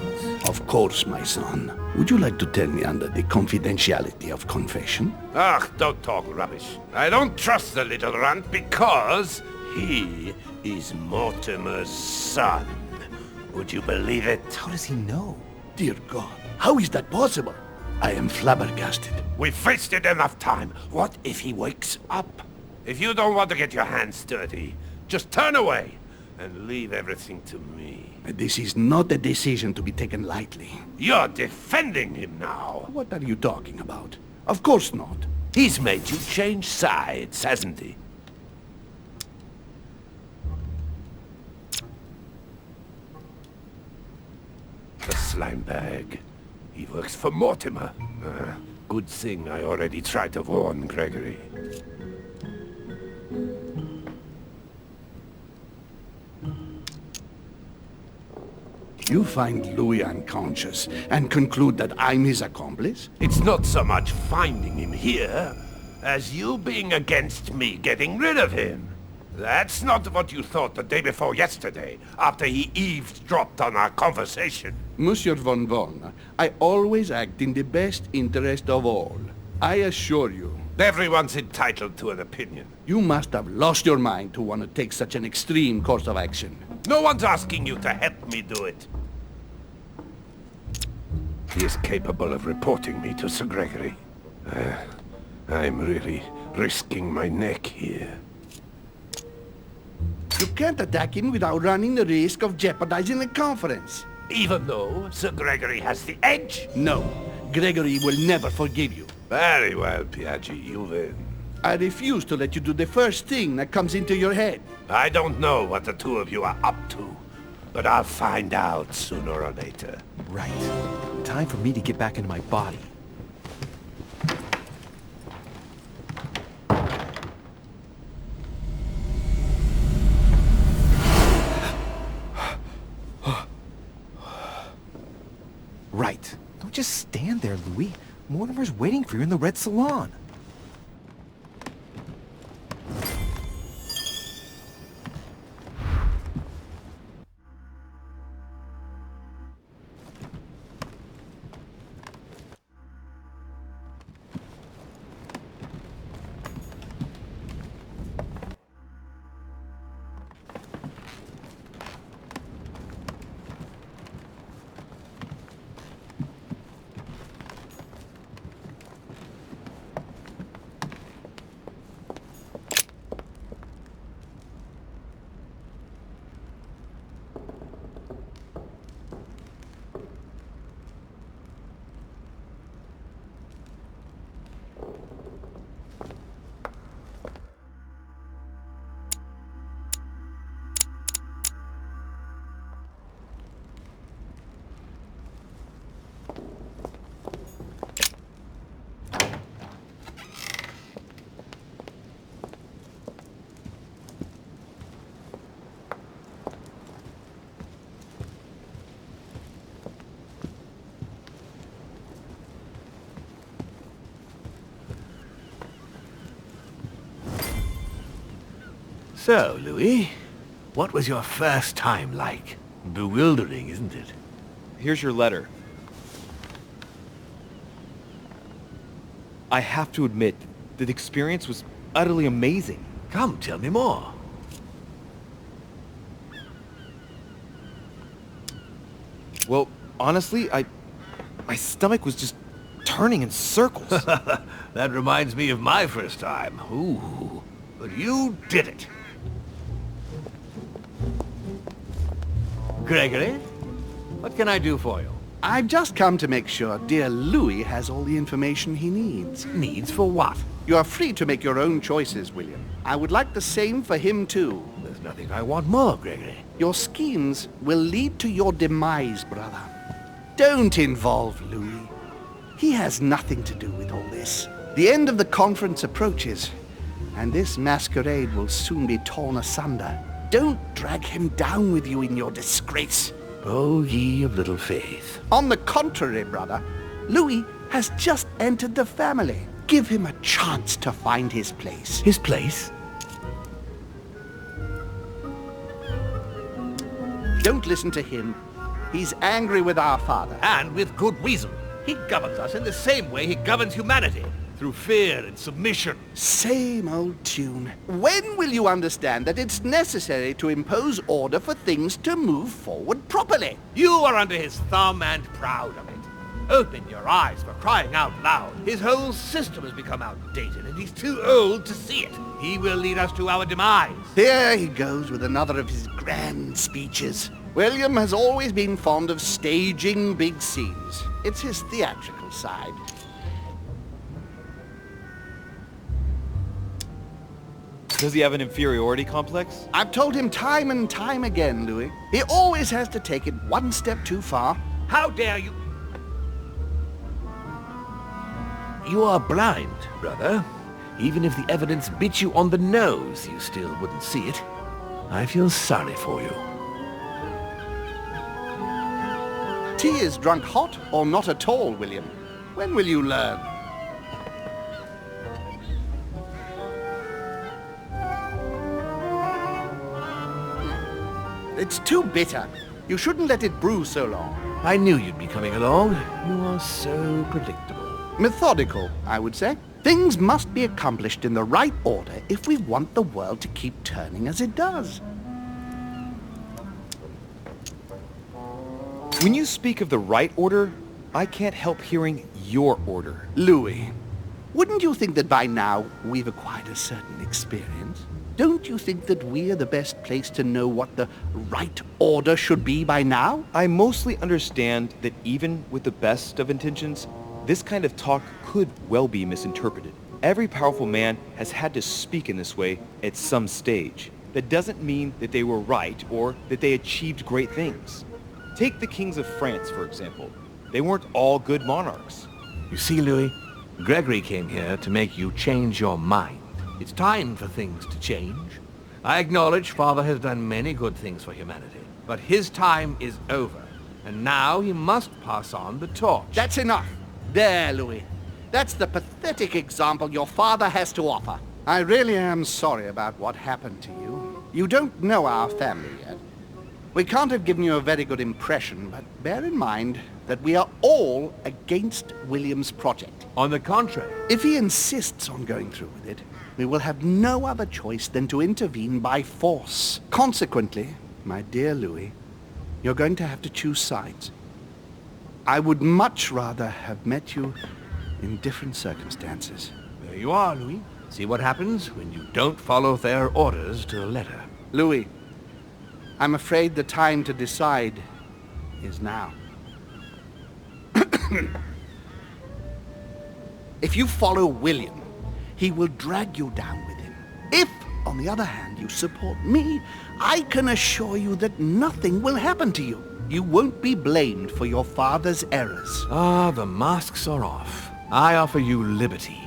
Of course, my son. Would you like to tell me under the confidentiality of confession? Ah, don't talk rubbish. I don't trust the little runt because he is Mortimer's son. Would you believe it? How does he know? Dear God, how is that possible? I am flabbergasted. We've wasted enough time. What if he wakes up? If you don't want to get your hands dirty, just turn away and leave everything to me. This is not a decision to be taken lightly. You're defending him now. What are you talking about? Of course not. He's made you change sides, hasn't he? The slime bag. He works for Mortimer. Good thing I already tried to warn Gregory. You find Louis unconscious and conclude that I'm his accomplice? It's not so much finding him here, as you being against me getting rid of him. That's not what you thought the day before yesterday, after he eavesdropped on our conversation. Monsieur von Von, I always act in the best interest of all. I assure you. Everyone's entitled to an opinion. You must have lost your mind to want to take such an extreme course of action. No one's asking you to help me do it. He is capable of reporting me to Sir Gregory. I'm really risking my neck here. You can't attack him without running the risk of jeopardizing the conference. Even though Sir Gregory has the edge? No, Gregory will never forgive you. Very well, Piaggi, you win. I refuse to let you do the first thing that comes into your head. I don't know what the two of you are up to, but I'll find out sooner or later. Right. Time for me to get back into my body. Right. Don't just stand there, Louis. Mortimer's waiting for you in the Red Salon. So, Louis, what was your first time like? Bewildering, isn't it? Here's your letter. I have to admit that the experience was utterly amazing. Come, tell me more. Well, honestly, my stomach was just turning in circles. That reminds me of my first time. Ooh, but you did it. Gregory, what can I do for you? I've just come to make sure dear Louis has all the information he needs. Needs for what? You are free to make your own choices, William. I would like the same for him too. There's nothing I want more, Gregory. Your schemes will lead to your demise, brother. Don't involve Louis. He has nothing to do with all this. The end of the conference approaches, and this masquerade will soon be torn asunder. Don't drag him down with you in your disgrace. Oh, ye of little faith. On the contrary, brother, Louis has just entered the family. Give him a chance to find his place. His place? Don't listen to him. He's angry with our father. And with good reason. He governs us in the same way he governs humanity. Through fear and submission. Same old tune. When will you understand that it's necessary to impose order for things to move forward properly? You are under his thumb and proud of it. Open your eyes, for crying out loud. His whole system has become outdated, and he's too old to see it. He will lead us to our demise. Here he goes with another of his grand speeches. William has always been fond of staging big scenes. It's his theatrical side. Does he have an inferiority complex? I've told him time and time again, Louis. He always has to take it one step too far. How dare you? You are blind, brother. Even if the evidence bit you on the nose, you still wouldn't see it. I feel sorry for you. Tea is drunk hot or not at all, William. When will you learn? It's too bitter. You shouldn't let it brew so long. I knew you'd be coming along. You are so predictable. Methodical, I would say. Things must be accomplished in the right order if we want the world to keep turning as it does. When you speak of the right order, I can't help hearing your order. Louis, wouldn't you think that by now we've acquired a certain experience? Don't you think that we are the best place to know what the right order should be by now? I mostly understand that even with the best of intentions, this kind of talk could well be misinterpreted. Every powerful man has had to speak in this way at some stage. That doesn't mean that they were right or that they achieved great things. Take the kings of France, for example. They weren't all good monarchs. You see, Louis, Gregory came here to make you change your mind. It's time for things to change. I acknowledge Father has done many good things for humanity, but his time is over, and now he must pass on the torch. That's enough. There, Louis. That's the pathetic example your father has to offer. I really am sorry about what happened to you. You don't know our family yet. We can't have given you a very good impression, but bear in mind that we are all against William's project. On the contrary. If he insists on going through with it, we will have no other choice than to intervene by force. Consequently, my dear Louis, you're going to have to choose sides. I would much rather have met you in different circumstances. There you are, Louis. See what happens when you don't follow their orders to the letter. Louis, I'm afraid the time to decide is now. If you follow William, he will drag you down with him. If, on the other hand, you support me, I can assure you that nothing will happen to you. You won't be blamed for your father's errors. Ah, the masks are off. I offer you liberty.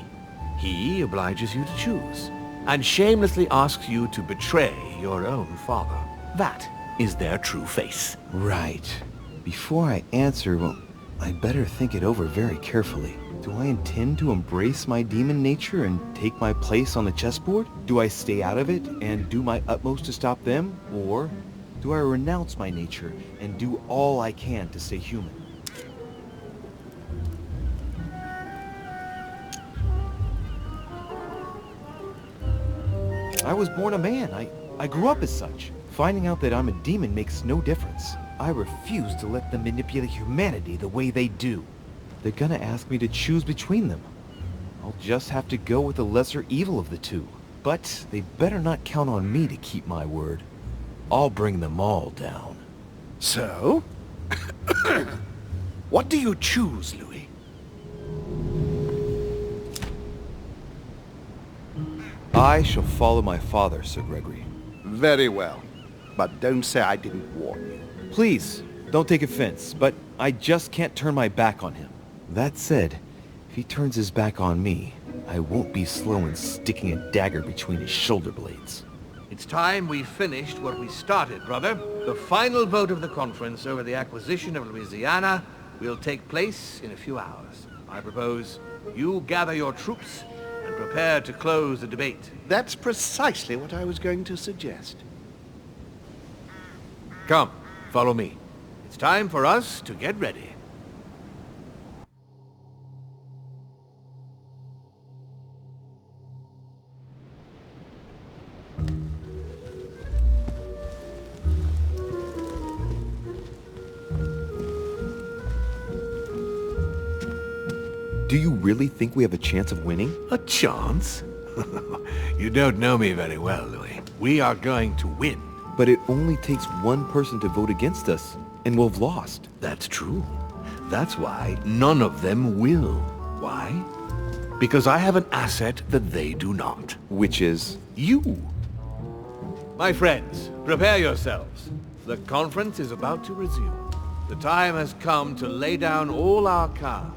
He obliges you to choose, and shamelessly asks you to betray your own father. That is their true face. Right. Before I answer, well, I'd better think it over very carefully. Do I intend to embrace my demon nature and take my place on the chessboard? Do I stay out of it and do my utmost to stop them? Or do I renounce my nature and do all I can to stay human? I was born a man. I grew up as such. Finding out that I'm a demon makes no difference. I refuse to let them manipulate humanity the way they do. They're gonna ask me to choose between them. I'll just have to go with the lesser evil of the two. But they better not count on me to keep my word. I'll bring them all down. So? What do you choose, Louis? I shall follow my father, Sir Gregory. Very well. But don't say I didn't warn you. Please, don't take offense, but I just can't turn my back on him. That said, if he turns his back on me, I won't be slow in sticking a dagger between his shoulder blades. It's time we finished what we started, brother. The final vote of the conference over the acquisition of Louisiana will take place in a few hours. I propose you gather your troops and prepare to close the debate. That's precisely what I was going to suggest. Come, follow me. It's time for us to get ready. Do you really think we have a chance of winning? A chance? You don't know me very well, Louis. We are going to win. But it only takes one person to vote against us, and we'll have lost. That's true. That's why none of them will. Why? Because I have an asset that they do not. Which is? You. My friends, prepare yourselves. The conference is about to resume. The time has come to lay down all our cards.